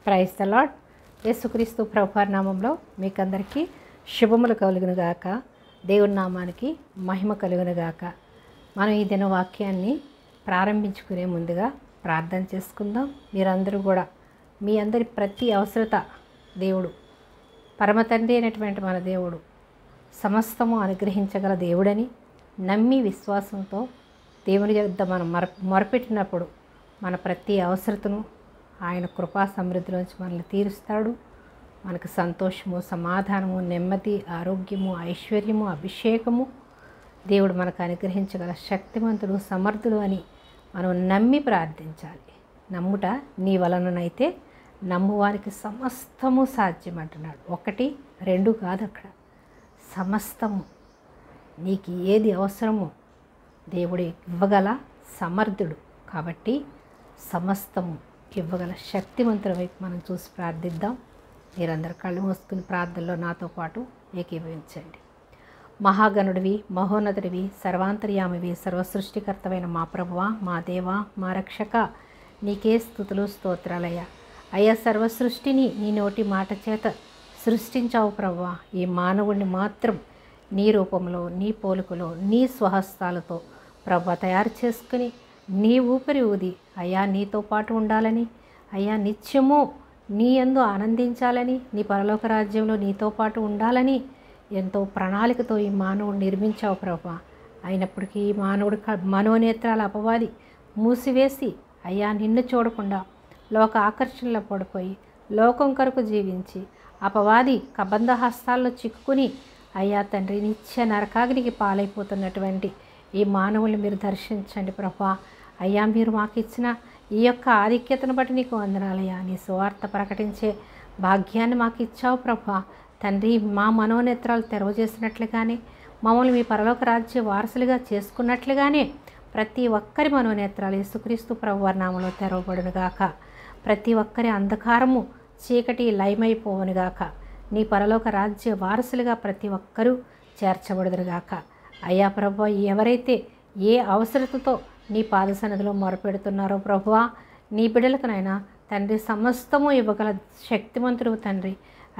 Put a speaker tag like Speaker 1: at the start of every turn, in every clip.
Speaker 1: Praise the lord. యేసుక్రీస్తు ప్రభువారి నామంలో మీకందరికీ శుభములు కలుగునుగాక. దేవుని నామానికి మహిమ కలుగునుగాక. మనం ఈ దిన వాక్యాన్ని ప్రారంభించుకునే ముందుగా ప్రార్థన చేసుకుందాం. మీరందరూ కూడా మీ అందరి ప్రతి అవసరత దేవుడు, పరమ తండ్రి అయినటువంటి మన దేవుడు సమస్తము అనుగ్రహించగల దేవుడని నమ్మి విశ్వాసంతో దేవుని యొద్ద మనం మొరపెట్టినప్పుడు మన ప్రతి అవసరతను ఆయన కృపా సమృద్ధిలోంచి మనల్ని తీరుస్తాడు. మనకు సంతోషము, సమాధానము, నెమ్మది, ఆరోగ్యము, ఐశ్వర్యము, అభిషేకము దేవుడు మనకు అనుగ్రహించగల శక్తివంతుడు, సమర్థుడు అని మనం నమ్మి ప్రార్థించాలి. నమ్ముట నీ వలననైతే నమ్మువానికి సమస్తము సాధ్యం అంటున్నాడు. 1, 2 కాదు, అక్కడ సమస్తము. నీకు ఏది అవసరమో దేవుడు ఇవ్వగల సమర్థుడు కాబట్టి సమస్తము ఇవ్వగల శక్తివంతుల వైపు మనం చూసి ప్రార్థిద్దాం. మీరందరూ కళ్ళు మూసుకుని ప్రార్థనలో నాతో పాటు ఏకీభవించండి. మహాగణుడివి, మహోన్నతుడివి, సర్వాంతర్యామివి, సర్వసృష్టికర్తమైన మా ప్రభువా, మా దేవా, మా రక్షక, నీకే స్తుతులు స్తోత్రాలయ్యా. అయ్యా, సర్వసృష్టిని నీ నోటి మాట చేత సృష్టించావు ప్రభువా. ఈ మానవుడిని మాత్రం నీ రూపంలో, నీ పోలికలో, నీ స్వహస్తాలతో ప్రభువా తయారు చేసుకుని నీ ఊపిరి ఊది అయ్యా నీతో పాటు ఉండాలని, అయ్యా నిత్యము నీ యందు ఆనందించాలని, నీ పరలోక రాజ్యంలో నీతో పాటు ఉండాలని ఎంతో ప్రణాళికతో ఈ మానవుడు నిర్మించావు ప్రభువా. అయినప్పటికీ ఈ మానవుడి మనోనేత్రాల అపవాది మూసివేసి అయ్యా నిన్ను చూడకుండా లోక ఆకర్షణలో పడిపోయి లోకం కొరకు జీవించి అపవాది కబంధ హస్తాల్లో చిక్కుకుని అయ్యా తండ్రి నిత్య నరకాగ్నికి పాలైపోతున్నటువంటి ఈ మానవుల్ని మీరు దర్శించండి ప్రభువా. అయ్యా, మీరు మాకు ఇచ్చిన ఈ యొక్క ఆధిక్యతను బట్టి నీకు వందనాలయ్యా. నీ సువార్త ప్రకటించే భాగ్యాన్ని మాకు ఇచ్చావు ప్రభువా. తండ్రి, మా మనోనేత్రాలు తెరవజేసినట్లుగానే మమ్మల్ని మీ పరలోక రాజ్య వారసులుగా చేసుకున్నట్లుగానే ప్రతి ఒక్కరి మనోనేత్రాలు యేసుక్రీస్తు ప్రభువారి నామములో తెరవబడునుగాక. ప్రతి ఒక్కరి అంధకారము, చీకటి లయమైపోవునుగాక. నీ పరలోక రాజ్య వారసులుగా ప్రతి ఒక్కరూ చేర్చబడుదురుగాక. అయ్యా ప్రభువా, ఎవరైతే ఏ అవసరతతో నీ పాద సన్నిధిలో మొరపెడుతున్నారో ప్రభువా, నీ బిడ్డలకునైనా తండ్రి సమస్తము ఇవ్వగల శక్తిమంతుడు తండ్రి.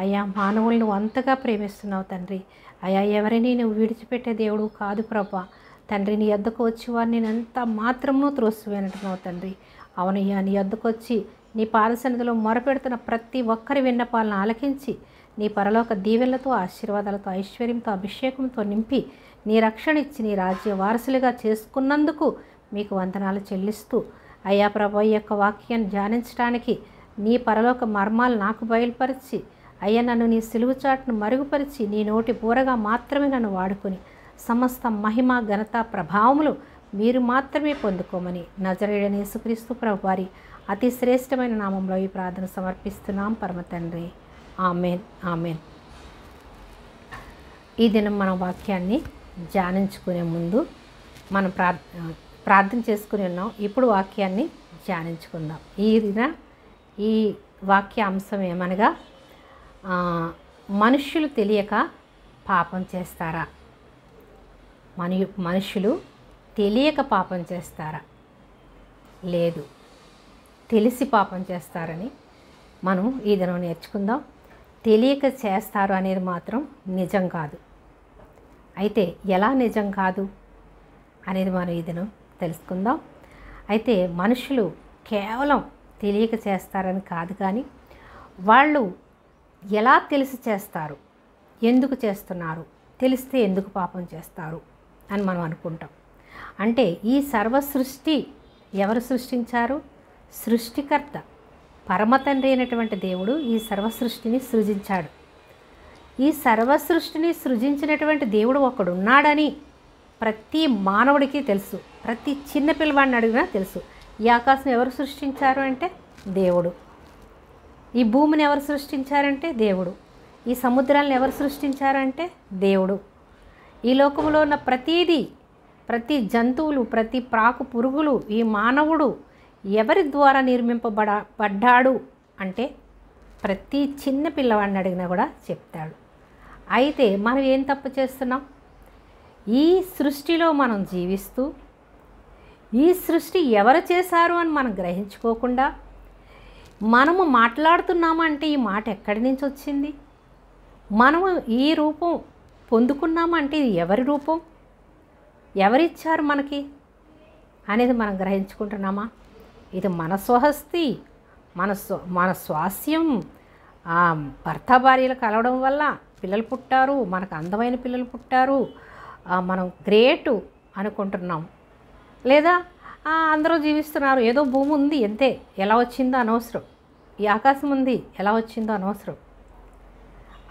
Speaker 1: అయ్యా, మానవులను నువ్వు అంతగా ప్రేమిస్తున్నావు తండ్రి. అయ్యా, ఎవరిని నువ్వు విడిచిపెట్టే దేవుడు కాదు ప్రభువా. తండ్రి, నీ యొద్దకు వచ్చి వారిని నేను ఎంత మాత్రము త్రోసివేనంటున్నావు తండ్రి. అవునయ్యా, నీ యొద్దకు వచ్చి నీ పాద సన్నిధిలో మొరపెడుతున్న ప్రతి ఒక్కరి విన్నపాలను ఆలకించి నీ పరలోక దీవెనలతో, ఆశీర్వాదాలతో, ఐశ్వర్యంతో, అభిషేకంతో నింపి నీ రక్షణ ఇచ్చి నీ రాజ్య వారసులుగా చేసుకున్నందుకు మీకు వందనాలు చెల్లిస్తూ అయ్యా ప్రభు, ఈ యొక్క వాక్యాన్ని ధ్యానించడానికి నీ పరలోక మర్మాలు నాకు బయలుపరిచి అయ్యా నన్ను నీ సిలువ చాటును మరుగుపరిచి నీ నోటి బూరగా మాత్రమే నన్ను వాడుకొని సమస్త మహిమ, ఘనత, ప్రభావములు మీరు మాత్రమే పొందుకోమని నజరేయుడైన యేసుక్రీస్తు ప్రభు వారి అతి శ్రేష్టమైన నామంలో ఈ ప్రార్థన సమర్పిస్తున్నాం పరమ తండ్రి. Amen, amen. ఈ దినం మన వాక్యాన్ని ధ్యానించుకునే ముందు మనం ప్రార్థన చేసుకుని ఉన్నాం. ఇప్పుడు వాక్యాన్ని ధ్యానించుకుందాం. ఈ వాక్య అంశం ఏమనగా, మనుష్యులు తెలియక పాపం చేస్తారా? మనుషులు తెలియక పాపం చేస్తారా? లేదు, తెలిసి పాపం చేస్తారని మనం ఈ దినం నేర్చుకుందాం. తెలియక చేస్తారు అనేది మాత్రం నిజం కాదు. అయితే ఎలా నిజం కాదు అనేది మనం ఈ దినం తెలుసుకుందాం. అయితే మనుషులు కేవలం తెలియక చేస్తారని కాదు, కానీ వాళ్ళు ఎలా తెలిసి చేస్తారు, ఎందుకు చేస్తున్నారు, తెలిస్తే ఎందుకు పాపం చేస్తారు అని మనం అనుకుంటాం. అంటే ఈ సర్వ సృష్టి ఎవరు సృష్టించారు? సృష్టికర్త పరమతండ్రి అయినటువంటి దేవుడు ఈ సర్వ సృష్టిని సృజించాడు. ఈ సర్వ సృష్టిని సృజించినటువంటి దేవుడు ఒకడున్నాడని ప్రతి మానవుడికి తెలుసు. ప్రతి చిన్న పిల్లవాడిని అడిగినా తెలుసు. ఈ ఆకాశం ఎవరు సృష్టించారు అంటే దేవుడు. ఈ భూమిని ఎవరు సృష్టించారంటే దేవుడు. ఈ సముద్రాలను ఎవరు సృష్టించారంటే దేవుడు. ఈ లోకంలో ఉన్న ప్రతీది, ప్రతి జంతువులు, ప్రతి ప్రాకు పురుగులు, ఈ మానవుడు ఎవరి ద్వారా నిర్మింపబడ్డాడు అంటే ప్రతి చిన్న పిల్లవాడిని అడిగినా కూడా చెప్తాడు. అయితే మనం ఏం తప్పు చేస్తున్నాం? ఈ సృష్టిలో మనం జీవిస్తూ ఈ సృష్టి ఎవరు చేశారు అని మనం గ్రహించుకోకుండా మనము మాట్లాడుతున్నాము అంటే ఈ మాట ఎక్కడి నుంచి వచ్చింది? మనము ఈ రూపం పొందుకున్నాము అంటే ఇది ఎవరి రూపం, ఎవరిచ్చారు మనకి అనేది మనం గ్రహించుకుంటున్నామా? ఇది మన స్వహస్తి, మన స్వాస్యం. భర్త భార్యలు కలవడం వల్ల పిల్లలు పుట్టారు, మనకు అందమైన పిల్లలు పుట్టారు, మనం గ్రేటు అనుకుంటున్నాం. లేదా అందరూ జీవిస్తున్నారు, ఏదో భూమి ఉంది అంతే, ఎలా వచ్చిందో అనవసరం, ఈ ఆకాశం ఉంది ఎలా వచ్చిందో అనవసరం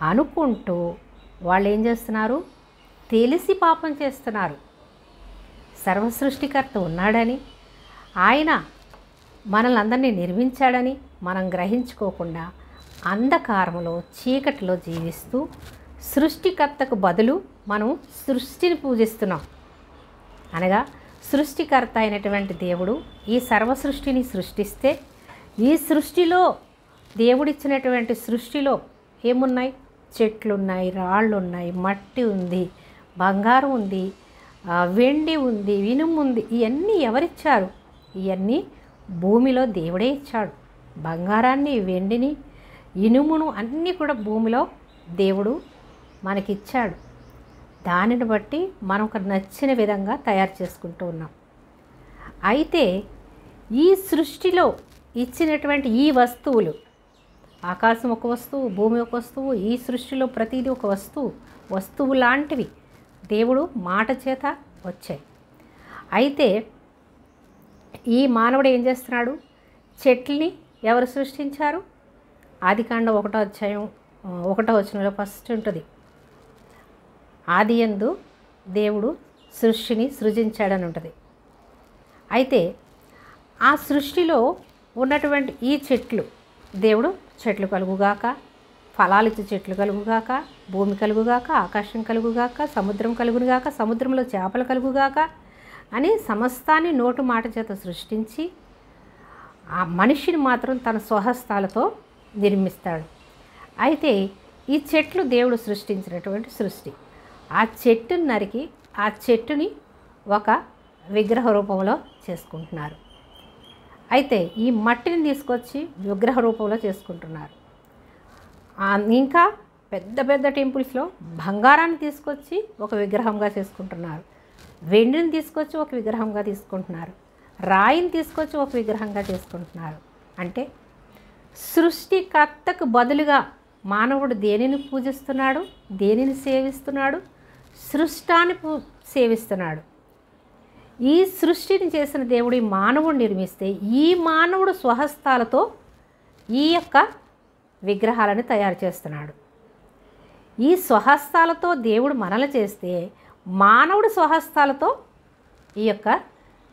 Speaker 1: అనుకుంటూ వాళ్ళు ఏం చేస్తున్నారు? తెలిసి పాపం చేస్తున్నారు. సర్వసృష్టికర్త ఉన్నాడని, ఆయన మనల్ని అందరినీ నిర్మించాడని మనం గ్రహించుకోకుండా అంధకారంలో చీకటిలో జీవిస్తూ సృష్టికర్తకు బదులు మనం సృష్టిని పూజిస్తున్నాం. అనగా సృష్టికర్త అయినటువంటి దేవుడు ఈ సర్వ సృష్టిని సృష్టిస్తే, ఈ సృష్టిలో దేవుడిచ్చినటువంటి సృష్టిలో ఏమున్నాయి? చెట్లున్నాయి, రాళ్ళు ఉన్నాయి, మట్టి ఉంది, బంగారం ఉంది, వెండి ఉంది, ఇనుము ఉంది. ఇవన్నీ ఎవరిచ్చారు? ఇవన్నీ భూమిలో దేవుడే ఇచ్చాడు. బంగారాన్ని, వెండిని, ఇనుమును అన్నీ కూడా భూమిలో దేవుడు మనకిచ్చాడు. దానిని బట్టి మనకు నచ్చిన విధంగా తయారు చేసుకుంటూ ఉన్నాం. అయితే ఈ సృష్టిలో ఇచ్చినటువంటి ఈ వస్తువులు, ఆకాశం ఒక వస్తువు, భూమి ఒక వస్తువు, ఈ సృష్టిలో ప్రతిదీ ఒక వస్తువు లాంటివి దేవుడు మాట చేత వచ్చాయి. అయితే ఈ మానవుడు ఏం చేస్తున్నాడు? చెట్లని ఎవరు సృష్టించారు? ఆదికాండం 1వ అధ్యాయం 1వ వచనంలో ఫస్ట్ ఉంటుంది. ఆదియందు దేవుడు సృష్టిని సృజించాడని ఉంటుంది. అయితే ఆ సృష్టిలో ఉన్నటువంటి ఈ చెట్లు, దేవుడు చెట్లు కలుగుగాక, ఫలాలిచ్చే చెట్లు కలుగుగాక, భూమి కలుగుగాక, ఆకాశం కలుగుగాక, సముద్రం కలుగుగాక, సముద్రంలో చేపలు కలుగుగాక అని సమస్తాన్ని నోటు మాట చేత సృష్టించి ఆ మనిషిని మాత్రం తన స్వహస్తాలతో నిర్మిస్తాడు. అయితే ఈ చెట్లు దేవుడు సృష్టించినటువంటి సృష్టి. ఆ చెట్టుని నరికి ఆ చెట్టుని ఒక విగ్రహ రూపంలో చేసుకుంటున్నారు. అయితే ఈ మట్టిని తీసుకొచ్చి విగ్రహ రూపంలో చేసుకుంటున్నారు. ఇంకా పెద్ద పెద్ద టెంపుల్స్లో బంగారాన్ని తీసుకొచ్చి ఒక విగ్రహంగా చేసుకుంటున్నారు, వెండిని తీసుకొచ్చి ఒక విగ్రహంగా తీసుకుంటున్నారు, రాయిని తీసుకొచ్చి ఒక విగ్రహంగా చేసుకుంటున్నారు. అంటే సృష్టికర్తకు బదులుగా మానవుడు దేనిని పూజిస్తున్నాడు, దేనిని సేవిస్తున్నాడు? సృష్టాన్ని సేవిస్తున్నాడు. ఈ సృష్టిని చేసిన దేవుడు ఈ మానవుడు నిర్మిస్తే, ఈ మానవుడు స్వహస్తాలతో ఈ యొక్క విగ్రహాలను తయారు చేస్తున్నాడు. ఈ స్వహస్తాలతో దేవుడు మనలు చేస్తే, మానవుడు స్వహస్తాలతో ఈ యొక్క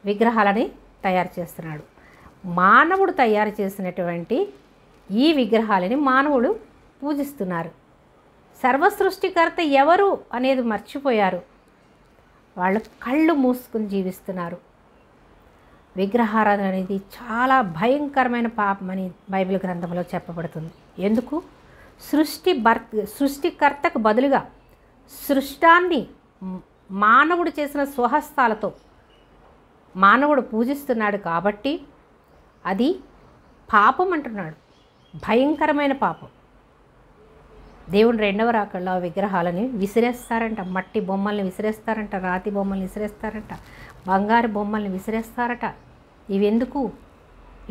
Speaker 1: విగ్రహాలని తయారు చేస్తున్నాడు. మానవుడు తయారు చేసినటువంటి ఈ విగ్రహాలని మానవుడు పూజిస్తున్నారు. సర్వసృష్టికర్త ఎవరు అనేది మర్చిపోయారు. వాళ్ళు కళ్ళు మూసుకుని జీవిస్తున్నారు. విగ్రహారాధన అనేది చాలా భయంకరమైన పాపమని బైబిల్ గ్రంథంలో చెప్పబడుతుంది. ఎందుకు? సృష్టికర్తకు బదులుగా సృష్టాన్ని మానవుడు చేసిన స్వహస్తాలతో మానవుడు పూజిస్తున్నాడు కాబట్టి అది పాపం అంటున్నాడు. భయంకరమైన పాపం. దేవుని 2వ రాకడలో విగ్రహాలని విసిరేస్తారంట, మట్టి బొమ్మల్ని విసిరేస్తారంట, రాతి బొమ్మల్ని విసిరేస్తారంట, బంగారు బొమ్మల్ని విసిరేస్తారట. ఇవెందుకు?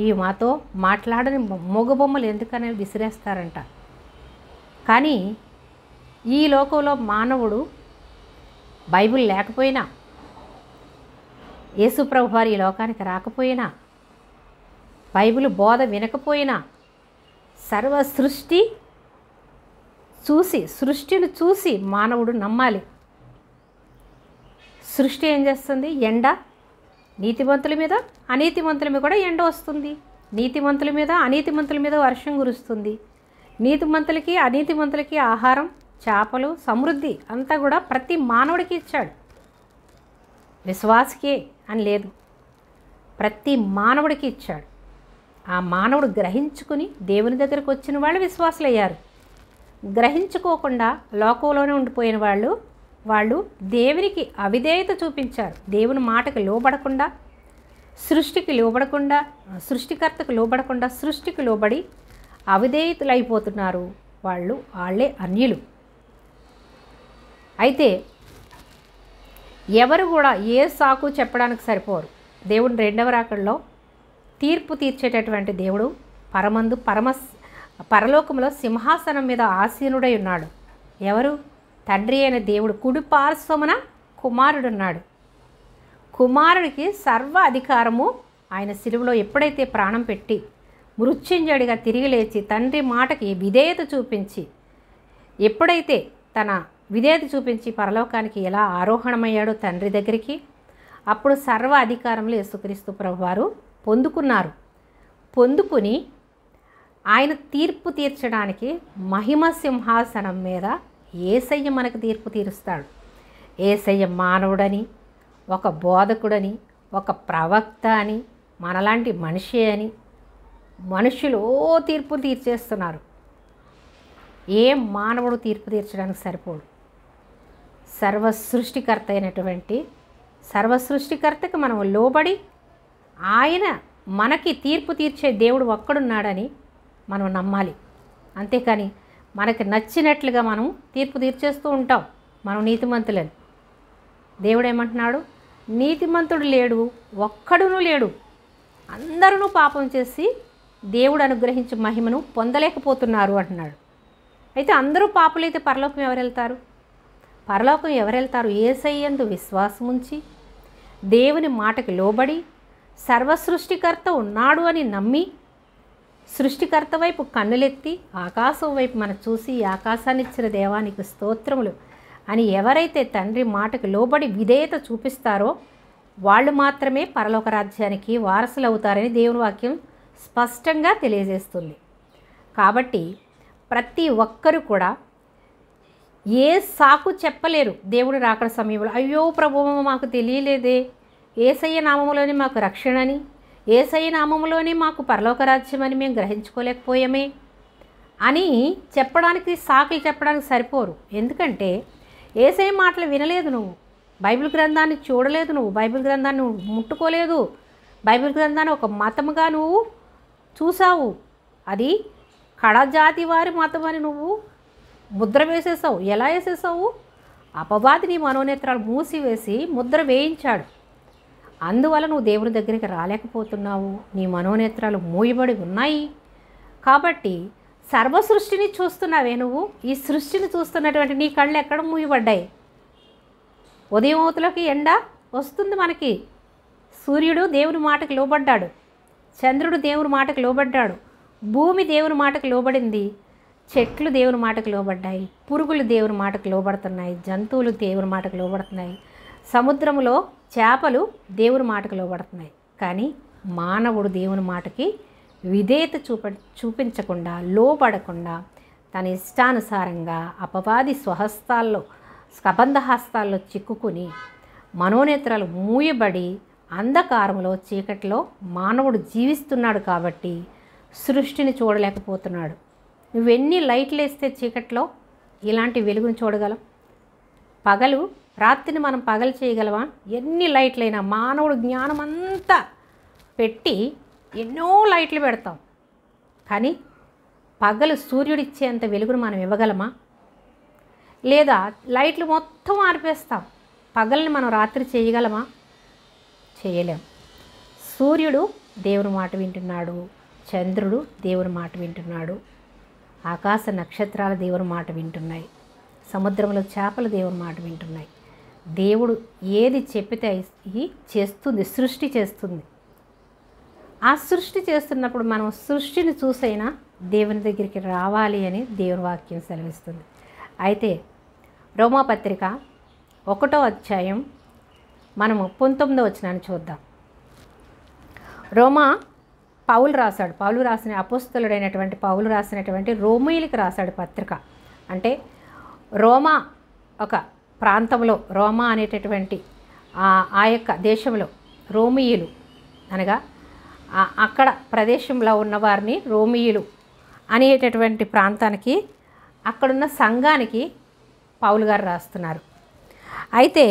Speaker 1: ఇవి మాతో మాట్లాడని మూగ బొమ్మలు ఎందుకనేవి విసిరేస్తారంట. కానీ ఈ లోకంలో మానవుడు బైబిల్ లేకపోయినా, యేసుప్రభు వారు ఈ లోకానికి రాకపోయినా, బైబిల్ బోధ వినకపోయినా, సర్వ సృష్టిని చూసి మానవుడు నమ్మాలి. సృష్టి ఏం చేస్తుంది? ఎండ నీతిమంతుల మీద అనీతిమంతుల మీద కూడా ఎండ వస్తుంది. నీతిమంతుల మీద అనీతిమంతుల మీద వర్షం కురుస్తుంది. నీతిమంతులకి అనీతిమంతులకి ఆహారం, చేపలు, సమృద్ధి అంతా కూడా ప్రతి మానవుడికి ఇచ్చాడు. విశ్వాసికే అని లేదు, ప్రతి మానవుడికి ఇచ్చాడు. ఆ మానవుడు గ్రహించుకుని దేవుని దగ్గరకు వచ్చిన వాళ్ళు విశ్వాసులయ్యారు. గ్రహించుకోకుండా లోకంలోనే ఉండిపోయిన వాళ్ళు దేవునికి అవిధేయత చూపించారు. దేవుని మాటకు లోబడకుండా సృష్టికర్తకు లోబడకుండా సృష్టికి లోబడి అవిధేయతులైపోతున్నారు. వాళ్ళే అన్యులు. అయితే ఎవరు కూడా ఏ సాకు చెప్పడానికి సరిపోరు. దేవుడు రెండవ రాకడలో తీర్పు తీర్చేటటువంటి దేవుడు పరలోకంలో సింహాసనం మీద ఆసీనుడై ఉన్నాడు. ఎవరు? తండ్రి అయిన దేవుడు కుడి పార్శ్వమున కుమారుడున్నాడు. కుమారుడికి సర్వ అధికారము ఆయన శిలువలో ఎప్పుడైతే ప్రాణం పెట్టి మృత్యుంజయుడిగా తిరిగి లేచి తండ్రి మాటకి విధేయత చూపించి ఎప్పుడైతే తన విధేయత చూపించి పరలోకానికి ఎలా ఆరోహణమయ్యాడో తండ్రి దగ్గరికి, అప్పుడు సర్వ అధికారములు యేసుక్రీస్తు ప్రభువారు పొందుకున్నారు. పొందుకుని ఆయన తీర్పు తీర్చడానికి మహిమ సింహాసనం మీద యేసయ్య మనకు తీర్పు తీరుస్తాడు. యేసయ్య మానవుడని, ఒక బోధకుడని, ఒక ప్రవక్త అని, మనలాంటి మనిషి అని మనుషులు తీర్పు తీర్చేస్తున్నారు. ఏ మానవుడు తీర్పు తీర్చడానికి సరిపోడు. సర్వసృష్టికర్తకి మనం లోబడి ఆయన మనకి తీర్పు తీర్చే దేవుడు ఒక్కడున్నాడని మనం నమ్మాలి. అంతేకాని మనకి నచ్చినట్లుగా మనం తీర్పు తీర్చేస్తూ ఉంటాం. మనం నీతిమంతులని. దేవుడు ఏమంటున్నాడు? నీతిమంతుడు లేడు, ఒక్కడునూ లేడు. అందరూ పాపం చేసి దేవుడు అనుగ్రహించే మహిమను పొందలేకపోతున్నారు అంటున్నాడు. అయితే అందరూ పాపులైతే పరలోకం ఎవరు వెళ్తారు? పరలోకం ఎవరు వెళ్తారు? యేసయ్యందు విశ్వాసం ఉంచి దేవుని మాటకి లోబడి సర్వసృష్టికర్త ఉన్నాడు అని నమ్మి సృష్టికర్త వైపు కన్నులెత్తి ఆకాశం వైపు మనం చూసి ఆకాశాన్ని ఇచ్చిన దేవానికి స్తోత్రములు అని ఎవరైతే తండ్రి మాటకు లోబడి విధేయత చూపిస్తారో వాళ్ళు మాత్రమే పరలోక రాజ్యానికి వారసులు అవుతారని దేవుని వాక్యం స్పష్టంగా తెలియజేస్తుంది. కాబట్టి ప్రతి ఒక్కరు కూడా ఏ సాకు చెప్పలేరు. దేవుడు రాకడ సమయంలో అయ్యో ప్రభువు మాకు తెలియలేదే, యేసయ్య నామములోనే మాకు రక్షణని, యేసయ్య నామములోనే మాకు పరలోక రాజ్యమని మేము గ్రహించుకోలేకపోయామే అని చెప్పడానికి, సాకులు చెప్పడానికి సరిపోరు. ఎందుకంటే యేసయ్య మాటలు వినలేదు, నువ్వు బైబిల్ గ్రంథాన్ని చూడలేదు, నువ్వు బైబిల్ గ్రంథాన్ని నువ్వు ముట్టుకోలేదు, బైబిల్ గ్రంథాన్ని ఒక మతముగా నువ్వు చూసావు, అది కడజాతి వారి మతం అని నువ్వు ముద్ర వేసేసావు. ఎలా వేసేసావు? అపవాది నీ మనోనేత్రాలు మూసివేసి ముద్ర వేయించాడు. అందువల్ల నువ్వు దేవుని దగ్గరికి రాలేకపోతున్నావు. నీ మనోనేత్రాలు మూయబడి ఉన్నాయి. కాబట్టి సర్వసృష్టిని చూస్తున్నావే నువ్వు. ఈ సృష్టిని చూస్తున్నటువంటి నీ కళ్ళు ఎక్కడ మూయబడ్డాయి? ఉదయం అవతలకి ఎండ వస్తుంది మనకి. సూర్యుడు దేవుని మాటకు లోబడ్డాడు, చంద్రుడు దేవుని మాటకు లోబడ్డాడు, భూమి దేవుని మాటకు లోబడింది, చెట్లు దేవుని మాటకు లోబడ్డాయి, పురుగులు దేవుని మాటకు లోబడుతున్నాయి, జంతువులు దేవుని మాటకు లోబడుతున్నాయి, సముద్రంలో చేపలు దేవుని మాటకు లోబడుతున్నాయి. కానీ మానవుడు దేవుని మాటకి విధేయత చూపించకుండా, లోబడకుండా తన ఇష్టానుసారంగా అపవాది స్కబంధహస్తాల్లో చిక్కుకుని మనోనేత్రాలు మూయబడి అంధకారంలో చీకటిలో మానవుడు జీవిస్తున్నాడు. కాబట్టి సృష్టిని చూడలేకపోతున్నాడు. నువ్వెన్ని లైట్లు వేస్తే చీకట్లో ఇలాంటి వెలుగును చూడగలం? రాత్రిని మనం పగలు చేయగలమా? ఎన్ని లైట్లైనా మానవుడు జ్ఞానం అంతా పెట్టి ఎన్నో లైట్లు పెడతాం, కానీ పగలు సూర్యుడిచ్చేంత వెలుగును మనం ఇవ్వగలమా? లేదా లైట్లు మొత్తం ఆర్పేస్తాం, పగల్ని మనం రాత్రి చేయగలమా? చేయలేం. సూర్యుడు దేవుని మాట వింటున్నాడు, చంద్రుడు దేవుని మాట వింటున్నాడు, ఆకాశ నక్షత్రాలు దేవుని మాట వింటున్నాయి, సముద్రంలో చేపలు దేవుని మాట వింటున్నాయి. దేవుడు ఏది చెప్పితే చేస్తుంది, సృష్టి చేస్తుంది. ఆ సృష్టి చేస్తున్నప్పుడు మనం సృష్టిని చూసైనా దేవుని దగ్గరికి రావాలి అని దేవుని వాక్యం సెలవిస్తుంది. అయితే రోమాపత్రిక 1వ అధ్యాయం మనము 19వ వచనాన్ని చూద్దాం. పౌలు రాసిన అపోస్తలుడైనటువంటి పౌలు రాసినటువంటి రోమీయులకు రాశాడు పత్రిక. అంటే రోమా ఒక ప్రాంతంలో, రోమా అనేటటువంటి ఆ యొక్క దేశంలో రోమీయులు అనగా అక్కడ ప్రదేశంలో ఉన్నవారిని రోమీయులు అనేటటువంటి ప్రాంతానికి, అక్కడున్న సంఘానికి పౌలు గారు రాస్తున్నారు. అయితే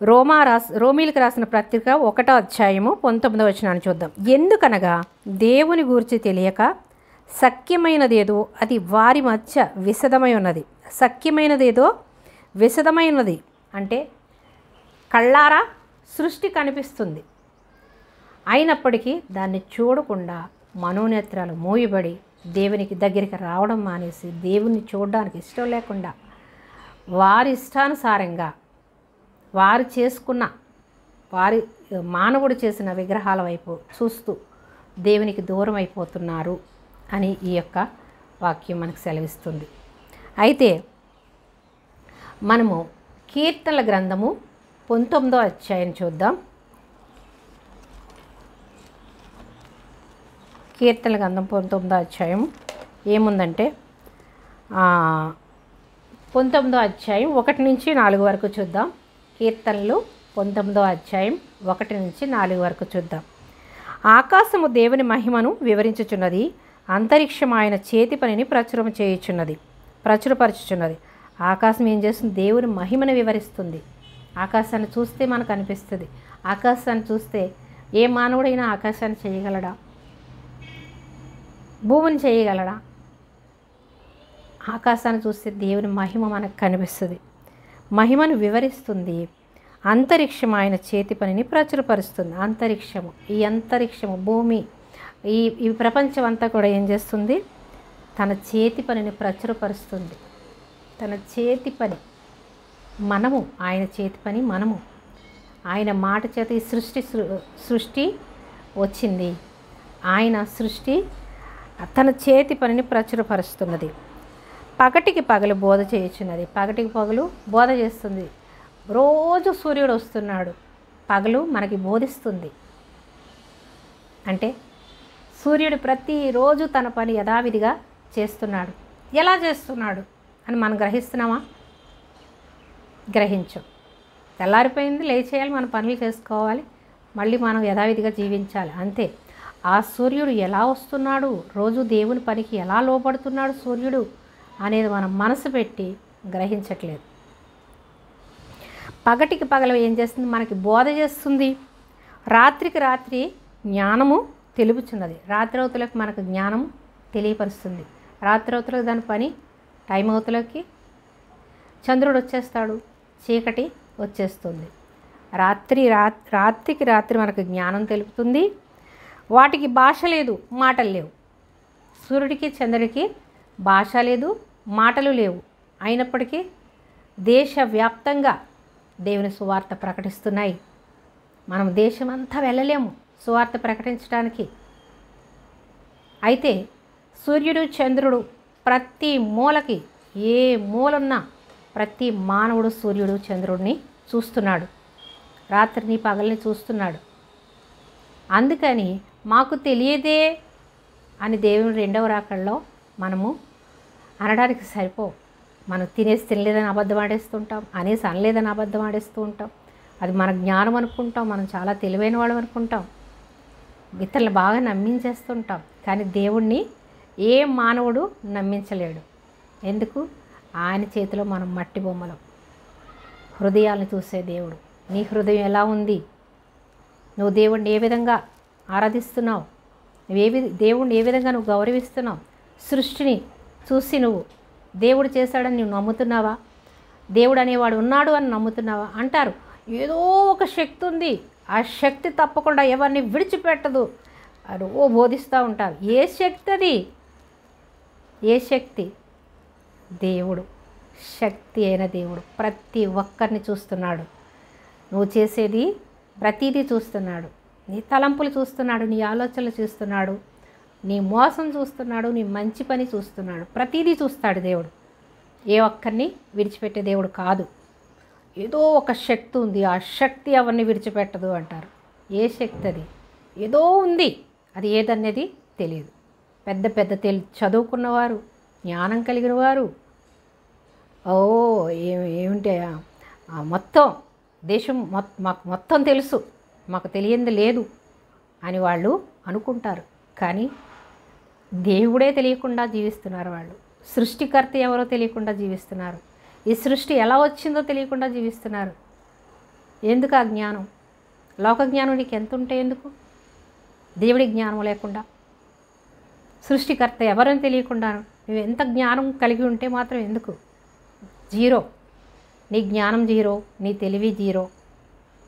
Speaker 1: రోమీలకు రాసిన పత్రిక 1వ అధ్యాయము 19వ వచనాన్ని చూద్దాం. ఎందుకనగా దేవుని గూర్చి తెలియక సఖ్యమైనదేదో అది వారి మధ్య విశదమై ఉన్నది. సఖ్యమైనదేదో విశదమై ఉన్నది అంటే కళ్ళారా సృష్టి కనిపిస్తుంది, అయినప్పటికీ దాన్ని చూడకుండా మనోనేత్రాలు మూయబడి దేవునికి దగ్గరికి రావడం మానేసి దేవుణ్ణి చూడడానికి ఇష్టం లేకుండా వారి ఇష్టానుసారంగా వారి మానవుడు చేసిన విగ్రహాల వైపు చూస్తూ దేవునికి దూరం అయిపోతున్నారు అని ఈ యొక్క వాక్యం మనకు సెలవిస్తుంది. అయితే మనము కీర్తనల గ్రంథము 19వ అధ్యాయం చూద్దాం. కీర్తనల గ్రంథం 19వ అధ్యాయం ఏముందంటే 19వ అధ్యాయం 1 నుంచి 4 వరకు చూద్దాం. కీర్తనలు 19వ అధ్యాయం 1 నుంచి 4 వరకు చూద్దాం. ఆకాశము దేవుని మహిమను వివరించుచున్నది, అంతరిక్షం ఆయన చేతి పనిని ప్రచురపరచుచున్నది. ఆకాశం ఏం చేస్తుంది? దేవుని మహిమను వివరిస్తుంది. ఆకాశాన్ని చూస్తే మనకు అనిపిస్తుంది. ఆకాశాన్ని చూస్తే ఏ మానవుడైనా ఆకాశాన్ని చేయగలడా? భూమిని చేయగలడా? ఆకాశాన్ని చూస్తే దేవుని మహిమ మనకు కనిపిస్తుంది. మహిమను వివరిస్తుంది. అంతరిక్షం ఆయన చేతి పనిని ప్రచురపరుస్తుంది. ఈ అంతరిక్షము భూమి ఈ ప్రపంచం అంతా కూడా ఏం చేస్తుంది? తన చేతి పనిని ప్రచురపరుస్తుంది. తన చేతి పని మనము, ఆయన చేతి పని మనము. ఆయన మాట చేత ఈ సృష్టి వచ్చింది. ఆయన సృష్టి తన చేతి పనిని ప్రచురపరుస్తున్నది. పగటికి పగలు బోధ చేయుచున్నది. పగటికి పగలు బోధ చేస్తుంది. రోజు సూర్యుడు వస్తున్నాడు, పగలు మనకి బోధిస్తుంది. అంటే సూర్యుడు ప్రతిరోజు తన పని యథావిధిగా చేస్తున్నాడు. ఎలా చేస్తున్నాడు అని మనం గ్రహిస్తున్నామా? గ్రహించం. తెల్లారిపోయింది, లేచేయాలి, మన పనులు చేసుకోవాలి, మళ్ళీ మనం యథావిధిగా జీవించాలి, అంతే. ఆ సూర్యుడు ఎలా వస్తున్నాడు, రోజు దేవుని పనికి ఎలా లోపడుతున్నాడు సూర్యుడు అనేది మనం మనసు పెట్టి గ్రహించట్లేదు. పగటికి పగలు ఏం చేస్తుంది? మనకి బోధ చేస్తుంది. రాత్రికి రాత్రి జ్ఞానము తెలుపుచున్నది. రాత్రవతులకు మనకు జ్ఞానం తెలియపరుస్తుంది. రాత్రవతులకు దాని పని, టైం అవతులకి చంద్రుడు వచ్చేస్తాడు, చీకటి వచ్చేస్తుంది. రాత్రికి రాత్రి మనకు జ్ఞానం తెలుపుతుంది. వాటికి భాష లేదు, మాటలు లేవు. సూర్యుడికి చంద్రుడికి భాష లేదు, మాటలు లేవు. అయినప్పటికీ దేశవ్యాప్తంగా దేవుని సువార్త ప్రకటిస్తున్నాయి. మనం దేశమంతా వెళ్ళలేము సువార్త ప్రకటించడానికి. అయితే సూర్యుడు చంద్రుడు ప్రతి మూలకి, ఏ మూలన్నా ప్రతి మానవుడు సూర్యుడు చంద్రుడిని చూస్తున్నాడు, రాత్రిని పగల్ని చూస్తున్నాడు. అందుకని మాకు తెలియదే అని దేవుని రెండవ రాకడలో మనము అనడానికి సరిపోవు. మనం తినలేదని అబద్ధం ఆడేస్తుంటాం, అనలేదని అబద్ధం ఆడేస్తూ ఉంటాం. అది మన జ్ఞానం అనుకుంటాం, మనం చాలా తెలివైన వాళ్ళం అనుకుంటాం, ఇతరులు బాగా నమ్మించేస్తుంటాం. కానీ దేవుణ్ణి ఏ మానవుడు నమ్మించలేడు. ఎందుకు? ఆయన చేతిలో మనం మట్టి బొమ్మలం. హృదయాలను చూసే దేవుడు. నీ హృదయం ఎలా ఉంది? నువ్వు దేవుణ్ణి ఏ విధంగా ఆరాధిస్తున్నావు? దేవుణ్ణి ఏ విధంగా నువ్వు గౌరవిస్తున్నావు? సృష్టిని చూసి నువ్వు దేవుడు చేశాడని నువ్వు నమ్ముతున్నావా? దేవుడు అనేవాడు ఉన్నాడు అని నమ్ముతున్నావా? అంటారు ఏదో ఒక శక్తి ఉంది, ఆ శక్తి తప్పకుండా ఎవరిని విడిచిపెట్టదు అని బోధిస్తూ ఉంటారు. ఏ శక్తి అది? ఏ శక్తి? దేవుడు. శక్తి అయిన దేవుడు ప్రతి ఒక్కరిని చూస్తున్నాడు. నువ్వు చేసేది ప్రతిదీ చూస్తున్నాడు. నీ తలంపులు చూస్తున్నాడు, నీ ఆలోచనలు చూస్తున్నాడు, నీ మోసం చూస్తున్నాడు, నీ మంచి పని చూస్తున్నాడు. ప్రతిదీ చూస్తాడు దేవుడు. ఏ ఒక్కరిని విడిచిపెట్టే దేవుడు కాదు. ఏదో ఒక శక్తి ఉంది, ఆ శక్తి ఎవరిని విడిచిపెట్టదు అంటారు. ఏ శక్తి అది? ఏదో ఉంది, అది ఏదనేది తెలియదు. పెద్ద పెద్ద చదువుకున్నవారు, జ్ఞానం కలిగిన వారు, ఏమిటి మొత్తం దేశం మాకు మొత్తం తెలుసు, మాకు తెలియంది లేదు అని వాళ్ళు అనుకుంటారు. కానీ దేవుడే తెలియకుండా జీవిస్తున్నారు. వాళ్ళు సృష్టికర్త ఎవరో తెలియకుండా జీవిస్తున్నారు. ఈ సృష్టి ఎలా వచ్చిందో తెలియకుండా జీవిస్తున్నారు. ఎందుకు ఆ జ్ఞానం? లోక జ్ఞానం నీకు ఎంత ఉంటే ఎందుకు? దేవుడి జ్ఞానం లేకుండా, సృష్టికర్త ఎవరని తెలియకుండా నువ్వు ఎంత జ్ఞానం కలిగి ఉంటే మాత్రం ఎందుకు? జీరో. నీ జ్ఞానం జీరో, నీ తెలివి జీరో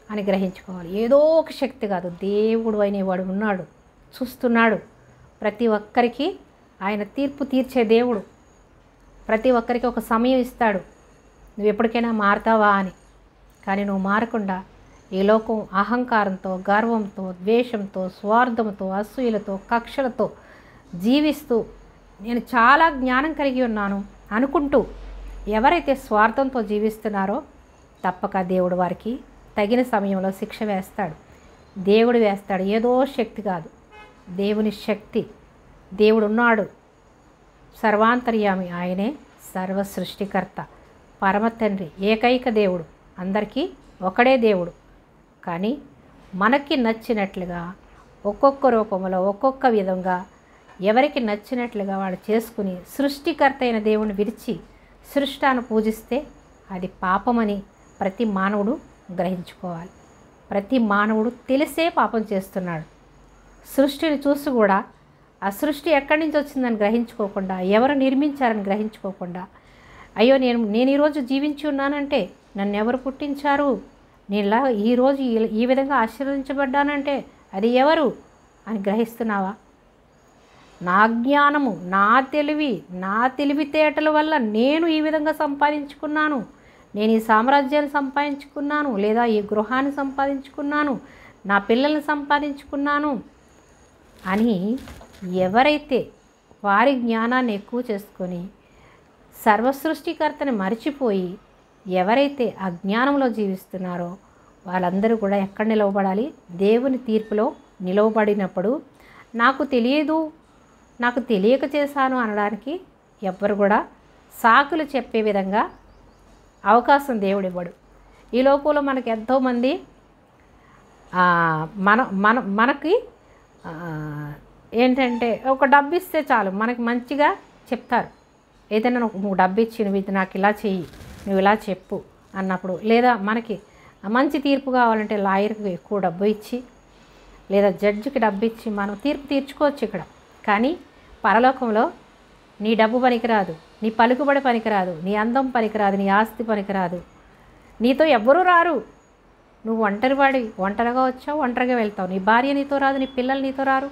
Speaker 1: అని గ్రహించుకోవాలి. ఏదో ఒక శక్తి కాదు, దేవుడు అనేవాడు ఉన్నాడు, చూస్తున్నాడు. ప్రతి ఒక్కరికి ఆయన తీర్పు తీర్చే దేవుడు. ప్రతి ఒక్కరికి ఒక సమయం ఇస్తాడు, నువ్వు ఎప్పటికైనా మారుతావా అని. కానీ నువ్వు మారకుండా ఈ లోకం అహంకారంతో, గర్వంతో, ద్వేషంతో, స్వార్థంతో, అసూయలతో, కక్షలతో జీవిస్తూ నేను చాలా జ్ఞానం కలిగి ఉన్నాను అనుకుంటూ ఎవరైతే స్వార్థంతో జీవిస్తున్నారో తప్పక దేవుడు వారికి తగిన సమయంలో శిక్ష వేస్తాడు. దేవుడు వేస్తాడు, ఏదో శక్తి కాదు, దేవుని శక్తి. దేవుడు ఉన్నాడు, సర్వాంతర్యామి, ఆయనే సర్వ సృష్టికర్త, పరమ తండ్రి, ఏకైక దేవుడు, అందరికీ ఒకడే దేవుడు. కానీ మనకి నచ్చినట్లుగా ఒక్కొక్క రూపంలో ఒక్కొక్క విధంగా ఎవరికి నచ్చినట్లుగా వాళ్ళు చేసుకుని సృష్టికర్త అయిన దేవుని విడిచి సృష్టాన్ని పూజిస్తే అది పాపమని ప్రతి మానవుడు గ్రహించుకోవాలి. ప్రతి మానవుడు తెలిసే పాపం చేస్తున్నాడు. సృష్టిని చూసి కూడా ఆ సృష్టి ఎక్కడి నుంచి వచ్చిందని గ్రహించుకోకుండా, ఎవరు నిర్మించారని గ్రహించుకోకుండా, అయ్యో నేను ఈరోజు జీవించి ఉన్నానంటే నన్ను ఎవరు పుట్టించారు, నేను ఈరోజు ఈ విధంగా ఆశీర్వదించబడ్డానంటే అది ఎవరు అని గ్రహిస్తున్నావా? నా జ్ఞానము, నా తెలివి, నా తెలివితేటల వల్ల నేను ఈ విధంగా సంపాదించుకున్నాను, నేను ఈ సామ్రాజ్యాన్ని సంపాదించుకున్నాను, లేదా ఈ గృహాన్ని సంపాదించుకున్నాను, నా పిల్లల్ని సంపాదించుకున్నాను అని ఎవరైతే వారి జ్ఞానాన్ని ఎక్కువ చేసుకొని సర్వసృష్టికర్తని మరిచిపోయి ఎవరైతే అజ్ఞానంలో జీవిస్తున్నారో వాళ్ళందరూ కూడా ఎక్కడ నిలవబడాలి? దేవుని తీర్పులో నిలవబడినప్పుడు నాకు తెలియదు, నాకు తెలియక చేశాను అనడానికి ఎవ్వరు కూడా సాకులు చెప్పే విధంగా అవకాశం దేవుడు ఇవ్వడు. ఈ లోకంలో మనకి ఎంతోమంది మనకి ఏంటంటే ఒక డబ్బు ఇస్తే చాలు మనకి మంచిగా చెప్తారు. ఏదైనా నువ్వు డబ్బు ఇచ్చి నువ్వు ఇది నాకు ఇలా చెయ్యి, నువ్వు ఇలా చెప్పు అన్నప్పుడు, లేదా మనకి మంచి తీర్పు కావాలంటే లాయర్కి ఎక్కువ డబ్బు ఇచ్చి లేదా జడ్జికి డబ్బు ఇచ్చి మనం తీర్పు తీర్చుకోవచ్చు ఇక్కడ. కానీ పరలోకంలో నీ డబ్బు పనికిరాదు, నీ పలుకుబడి పనికిరాదు, నీ అందం పనికిరాదు, నీ ఆస్తి పనికిరాదు, నీతో ఎవ్వరూ రారు. నువ్వు ఒంటరిగా వచ్చావు, ఒంటరిగా వెళ్తావు. నీ భార్య నీతో రాదు, నీ పిల్లలు నీతో రారు,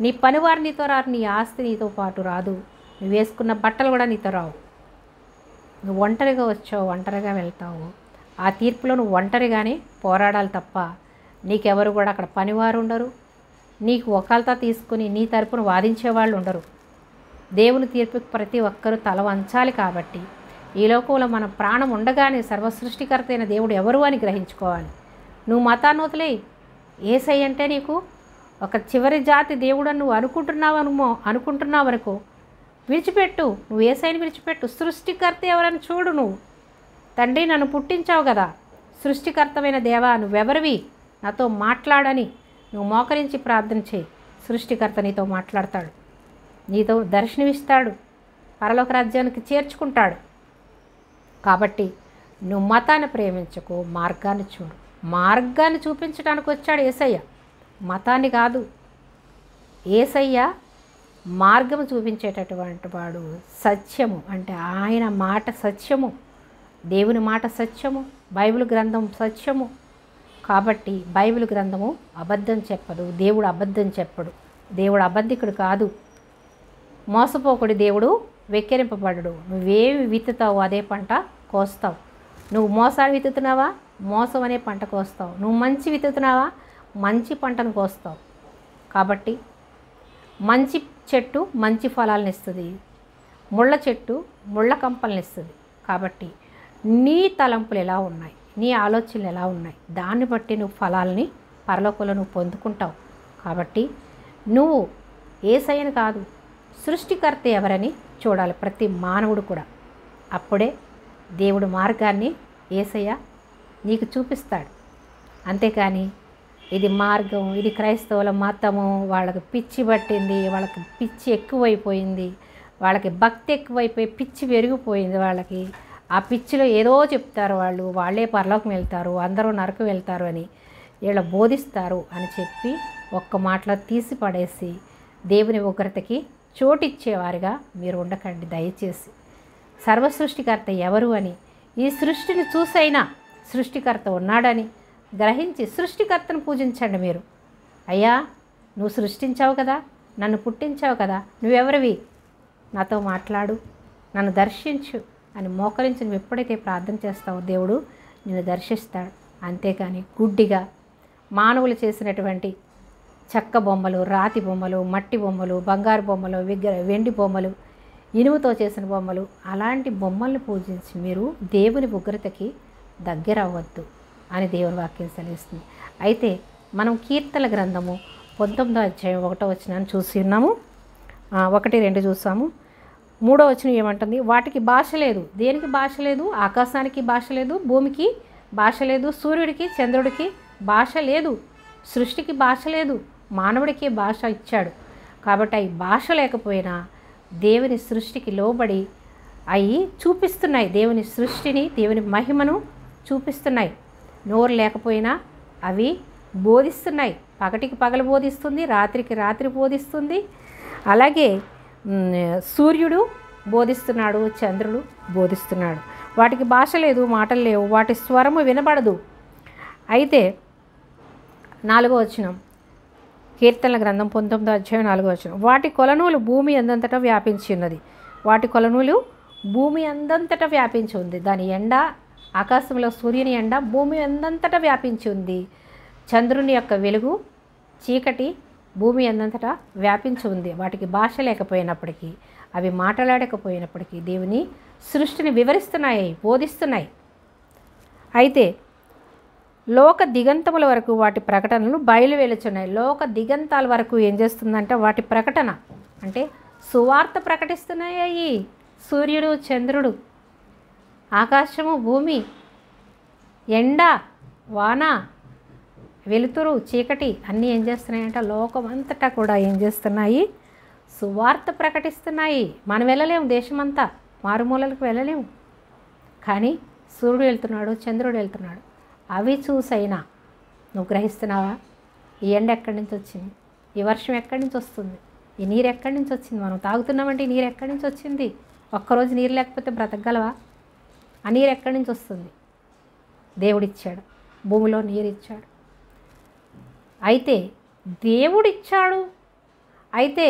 Speaker 1: నీ పనివారు నీతో రారు, నీ ఆస్తి నీతో పాటు రాదు, నువ్వు వేసుకున్న బట్టలు కూడా నీతో రావు. నువ్వు ఒంటరిగా వచ్చావు, ఒంటరిగా వెళ్తావు. ఆ తీర్పులో నువ్వు ఒంటరిగానే పోరాడాలి తప్ప నీకెవరు కూడా అక్కడ పనివారు ఉండరు, నీకు ఒకళ్ళతో తీసుకుని నీ తరపున వాదించేవాళ్ళు ఉండరు. దేవుని తీర్పుకి ప్రతి ఒక్కరూ తల వంచాలి. కాబట్టి ఈ లోకంలో మన ప్రాణం ఉండగానే సర్వసృష్టికర్త అయిన దేవుడు ఎవరు అని గ్రహించుకోవాలి. నువ్వు మతాన్ని వదిలేయి, యేసయ్య అంటే నీకు ఒక చివరి జాతి దేవుడు అని నువ్వు అనుకుంటున్నావు అనుకో, విడిచిపెట్టు. నువ్వు యేసయ్యని విడిచిపెట్టు. సృష్టికర్త ఎవరని చూడు. నువ్వు తండ్రి నన్ను పుట్టించావు కదా, సృష్టికర్తమైన దేవా నువ్వెవరివి, నాతో మాట్లాడని నువ్వు మోకరించి ప్రార్థన చేయి. సృష్టికర్త నీతో మాట్లాడతాడు, నీతో దర్శనమిస్తాడు, పరలోక రాజ్యానికి చేర్చుకుంటాడు. కాబట్టి నువ్వు మతాన్ని ప్రేమించకు, మార్గాన్ని చూడు. మార్గాన్ని చూపించడానికి వచ్చాడు యేసయ్య, మతాన్ని కాదు. యేసయ్య మార్గము చూపించేటటువంటి వాడు. సత్యము అంటే ఆయన మాట సత్యము, దేవుని మాట సత్యము, బైబిల్ గ్రంథం సత్యము. కాబట్టి బైబిల్ గ్రంథము అబద్ధం చెప్పదు, దేవుడు అబద్ధం చెప్పడు. దేవుడు అబద్ధికుడు కాదు, మోసపోకుడి దేవుడు వెక్కిరింపబడడు. నువ్వేమి విత్తుతావు అదే పంట కోస్తావు. నువ్వు మోసాన్ని విత్తుతున్నావా, మోసం అనే పంట కోస్తావు. నువ్వు మంచి విత్తుతున్నావా, మంచి పంటను కోస్తావు. కాబట్టి మంచి చెట్టు మంచి ఫలాలను ఇస్తుంది, ముళ్ళ చెట్టు ముళ్ళ కంపలను ఇస్తుంది. కాబట్టి నీ తలంపులు ఎలా ఉన్నాయి, నీ ఆలోచనలు ఎలా ఉన్నాయి, దాన్ని బట్టి నువ్వు ఫలాలని పరలోకంలో నువ్వు పొందుకుంటావు. కాబట్టి నువ్వు యేసయ్యను కాదు, సృష్టికర్త ఎవరని చూడాలి ప్రతి మానవుడు కూడా. అప్పుడే దేవుడు మార్గాన్ని యేసయ్య నీకు చూపిస్తాడు. అంతేకాని ఇది మార్గం, ఇది క్రైస్తవుల మతము, వాళ్ళకి పిచ్చి పట్టింది, వాళ్ళకి పిచ్చి ఎక్కువైపోయింది, వాళ్ళకి భక్తి ఎక్కువైపోయి పిచ్చి పెరిగిపోయింది వాళ్ళకి ఆ పిచ్చిలో ఏదో చెప్తారు, వాళ్ళే పరలోకం వెళ్తారు, అందరూ నరకం వెళ్తారు అని వీళ్ళ బోధిస్తారు అని చెప్పి ఒక్క మాటలో తీసి పడేసి దేవుని ఉగ్రతకి చోటిచ్చేవారుగా మీరు ఉండకండి. దయచేసి సర్వసృష్టికర్త ఎవరు అని, ఈ సృష్టిని చూసైనా సృష్టికర్త ఉన్నాడని గ్రహించి సృష్టికర్తను పూజించండి. మీరు అయ్యా నువ్వు సృష్టించావు కదా, నన్ను పుట్టించావు కదా, నువ్వెవరివి, నాతో మాట్లాడు, నన్ను దర్శించు అని మోకరించి నువ్వు ఎప్పుడైతే ప్రార్థన చేస్తావో దేవుడు నిన్ను దర్శిస్తాడు. అంతేకాని గుడ్డిగా మానవులు చేసినటువంటి చెక్క బొమ్మలు, రాతి బొమ్మలు, మట్టి బొమ్మలు, బంగారు బొమ్మలు, వెండి బొమ్మలు, ఇనుముతో చేసిన బొమ్మలు, అలాంటి బొమ్మల్ని పూజించి మీరు దేవుని ఉగ్రతకి దగ్గర అవ్వద్దు అని దేవుని వాక్యం సెలవిస్తుంది. అయితే మనం కీర్తనల గ్రంథము 19వ అధ్యాయం 1వ వచనాన్ని చూసి ఉన్నాము. 1, 2 చూసాము. 3వ వచనం ఏమంటుంది? వాటికి భాష లేదు. దేనికి భాష లేదు? ఆకాశానికి భాష లేదు, భూమికి భాష లేదు, సూర్యుడికి చంద్రుడికి భాష లేదు, సృష్టికి భాష లేదు, మానవుడికి భాష ఇచ్చాడు. కాబట్టి అవి భాష లేకపోయినా దేవుని సృష్టికి లోబడి అవి చూపిస్తున్నాయి, దేవుని సృష్టిని, దేవుని మహిమను చూపిస్తున్నాయి. నోరు లేకపోయినా అవి బోధిస్తున్నాయి. పగటికి పగలు బోధిస్తుంది, రాత్రికి రాత్రి బోధిస్తుంది. అలాగే సూర్యుడు బోధిస్తున్నాడు, చంద్రుడు బోధిస్తున్నాడు. వాటికి భాష లేదు, మాటలు లేవు, వాటి స్వరము వినబడదు. అయితే 4వ వచనం, కీర్తనల గ్రంథం 19వ అధ్యాయం 4వ వచనం, వాటి కొలనూలు భూమి అందంతటా వ్యాపించి ఉన్నది. వాటి కొలనూలు భూమి అందంతటా వ్యాపించి ఉంది. దాని ఎండ, ఆకాశంలో సూర్యుని ఎండ భూమి అందంతటా వ్యాపించి ఉంది. చంద్రుని యొక్క వెలుగు, చీకటి భూమి అందంతటా వ్యాపించి ఉంది. వాటికి భాష లేకపోయినప్పటికీ, అవి మాట్లాడకపోయినప్పటికీ దేవుని సృష్టిని వివరిస్తున్నాయి, బోధిస్తున్నాయి. అయితే లోక దిగంతముల వరకు వాటి ప్రకటనలు బయలువెలుచున్నాయి. లోక దిగంతాల వరకు ఏం చేస్తుందంటే వాటి ప్రకటన అంటే సువార్త ప్రకటిస్తున్నాయి. సూర్యుడు, చంద్రుడు, ఆకాశము, భూమి, ఎండ, వాన, వెలుతురు, చీకటి అన్నీ ఏం చేస్తున్నాయంటే లోకమంతటా కూడా ఏం చేస్తున్నాయి? సువార్త ప్రకటిస్తున్నాయి. మనం వెళ్ళలేము, దేశమంతా మారుమూలలకు వెళ్ళలేము. కానీ సూర్యుడు వెళ్తున్నాడు, చంద్రుడు వెళ్తున్నాడు. అవి చూసైనా నువ్వు గ్రహిస్తున్నావా? ఈ ఎండ ఎక్కడి నుంచి వచ్చింది? ఈ వర్షం ఎక్కడి నుంచి వస్తుంది? ఈ నీరు ఎక్కడి నుంచి వచ్చింది? మనం తాగుతున్నామంటే ఈ నీరు ఎక్కడి నుంచి వచ్చింది? ఒక్కరోజు నీరు లేకపోతే బ్రతకగలవా? ఆ నీరు ఎక్కడి నుంచి వస్తుంది? దేవుడిచ్చాడు, భూమిలో నీరు ఇచ్చాడు. అయితే దేవుడిచ్చాడు. అయితే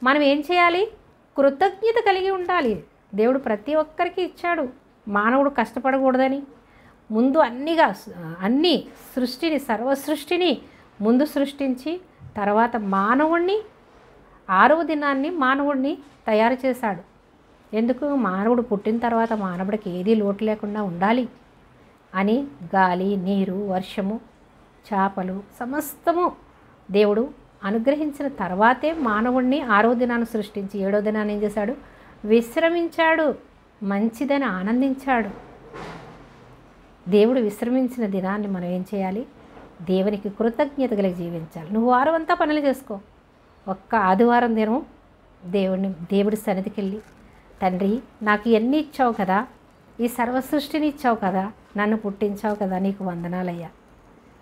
Speaker 1: మనం ఏం చేయాలి? కృతజ్ఞత కలిగి ఉండాలి. దేవుడు ప్రతి ఒక్కరికి ఇచ్చాడు. మానవుడు కష్టపడకూడదని ముందు అన్ని సృష్టిని, సర్వ సృష్టిని ముందు సృష్టించి తర్వాత మానవుణ్ణి, 6వ దినాన్ని మానవుడిని తయారు చేశాడు. ఎందుకు? మానవుడు పుట్టిన తర్వాత మానవుడికి ఏదీ లోటు లేకుండా ఉండాలి అని గాలి, నీరు, వర్షము, చేపలు సమస్తము దేవుడు అనుగ్రహించిన తర్వాతే మానవుడిని 6వ దినాన్ని సృష్టించి 7వ దినాన్ని ఏం చేశాడు? విశ్రమించాడు, మంచిదని ఆనందించాడు. దేవుడు విశ్రమించిన దినాన్ని మనం ఏం చేయాలి? దేవునికి కృతజ్ఞత కలిగి జీవించాలి. నువ్వు వారం అంతా పనులు చేసుకో, ఒక్క ఆదివారం దినం దేవుడి సన్నిధికి వెళ్ళి, తండ్రి నాకు ఇవన్నీ ఇచ్చావు కదా, ఈ సర్వ సృష్టిని ఇచ్చావు కదా, నన్ను పుట్టించావు కదా, నీకు వందనాలయ్యా.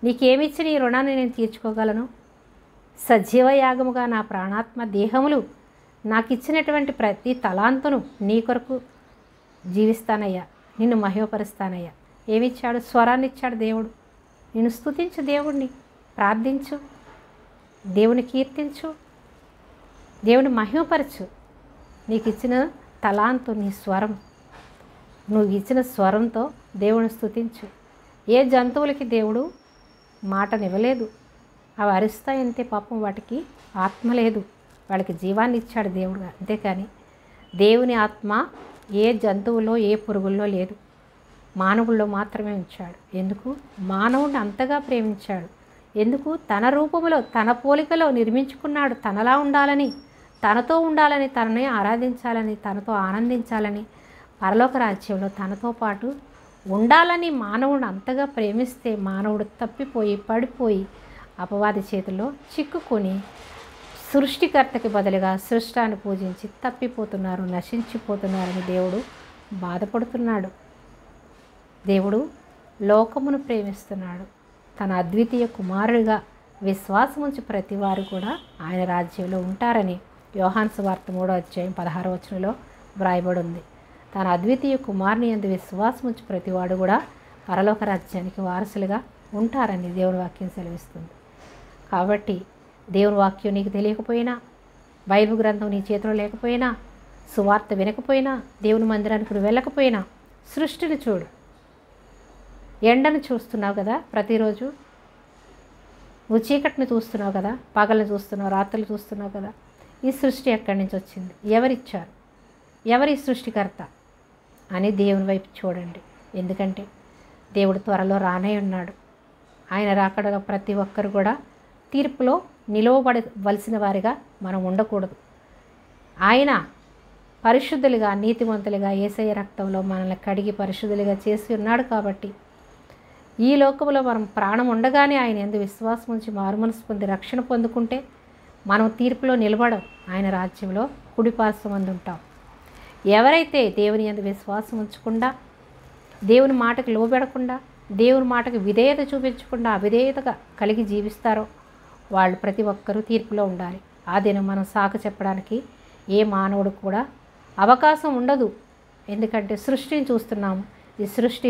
Speaker 1: నీకేమిచ్చి నీ రుణాన్ని నేను తీర్చుకోగలను? సజీవ యాగముగా నా ప్రాణాత్మ దేహములు నాకు ఇచ్చినటువంటి ప్రతి తలాంతును నీ కొరకు జీవిస్తానయ్యా, నిన్ను మహిమపరుస్తానయ్యా. ఏమిచ్చాడు? స్వరాన్ని ఇచ్చాడు దేవుడు. నిన్ను స్తుతించు, దేవుడిని ప్రార్థించు, దేవుని కీర్తించు, దేవుని మహిమపరచు. నీకు ఇచ్చిన తలాంతు నీ స్వరం, నువ్వు ఇచ్చిన స్వరంతో దేవుని స్తుతించు. ఏ జంతువులకి దేవుడు మాటనివ్వలేదు, అవి అరుస్తాయంతే, పాపం వాటికి ఆత్మ లేదు, వాళ్ళకి జీవాన్ని ఇచ్చాడు దేవుడు. అంతేకాని దేవుని ఆత్మ ఏ జంతువుల్లో ఏ పురుగుల్లో లేదు, మానవుల్లో మాత్రమే ఉంచాడు. ఎందుకు? మానవుడిని అంతగా ప్రేమించాడు. ఎందుకు? తన రూపంలో తన పోలికలో నిర్మించుకున్నాడు. తనలా ఉండాలని, తనతో ఉండాలని, తనని ఆరాధించాలని, తనతో ఆనందించాలని, పరలోక రాజ్యంలో తనతో పాటు ఉండాలని మానవుడు అంతగా ప్రేమిస్తే మానవుడు తప్పిపోయి పడిపోయి అపవాది చేతుల్లో చిక్కుకొని సృష్టికర్తకి బదులుగా సృష్టాన్ని పూజించి తప్పిపోతున్నారు, నశించిపోతున్నారని దేవుడు బాధపడుతున్నాడు. దేవుడు లోకమును ప్రేమిస్తున్నాడు. తన అద్వితీయ కుమారుడిగా విశ్వాసముంచి ప్రతివారు కూడా ఆయన రాజ్యంలో ఉంటారని యోహాను సువార్త 3:16 వ్రాయబడి ఉంది. తన అద్వితీయ కుమారుని యందు విశ్వాసముంచి ప్రతివాడు కూడా పరలోక రాజ్యానికి వారసులుగా ఉంటారని దేవుని వాక్యం సెలవిస్తుంది. కాబట్టి దేవుని వాక్యం నీకు తెలియకపోయినా, బైబిల్ గ్రంథం నీ చేతిలో లేకపోయినా, సువార్త వినకపోయినా, దేవుని మందిరానికి నువ్వు వెళ్ళకపోయినా సృష్టిని చూడు. ఎండను చూస్తున్నావు కదా, ప్రతిరోజు నువ్వు చీకటిని చూస్తున్నావు కదా, పగలను చూస్తున్నావు, రాత్రులు చూస్తున్నావు కదా. ఈ సృష్టి ఎక్కడి నుంచి వచ్చింది, ఎవరిచ్చారు, ఎవరి సృష్టికర్త అని దేవుని వైపు చూడండి. ఎందుకంటే దేవుడు త్వరలో రానే ఉన్నాడు. ఆయన రాకడలో ప్రతి ఒక్కరు కూడా తీర్పులో నిలవబడవలసిన వారిగా మనం ఉండకూడదు. ఆయన పరిశుద్ధులుగా, నీతిమంతులుగా యేసయ్య రక్తంలో మనల్ని కడిగి పరిశుద్ధులుగా చేసి ఉన్నాడు. కాబట్టి ఈ లోకంలో మనం ప్రాణం ఉండగానే ఆయన యందు విశ్వాసం ఉంచి మారుమనసు పొంది రక్షణ పొందుకుంటే మనం తీర్పులో నిలబడం, ఆయన రాజ్యంలో కుడిపార్శ్వమందు ఉంటాం. ఎవరైతే దేవుని యందు విశ్వాసం ఉంచకుండా, దేవుని మాటకు లోబెడకుండా, దేవుని మాటకు విధేయత చూపించకుండా అవిధేయతగా కలిగి జీవిస్తారో వాళ్ళు ప్రతి ఒక్కరూ తీర్పులో ఉండాలి. ఆ దినం మనం సాకు చెప్పడానికి ఏ మానవుడు కూడా అవకాశం ఉండదు. ఎందుకంటే సృష్టిని చూస్తున్నాము. ఈ సృష్టి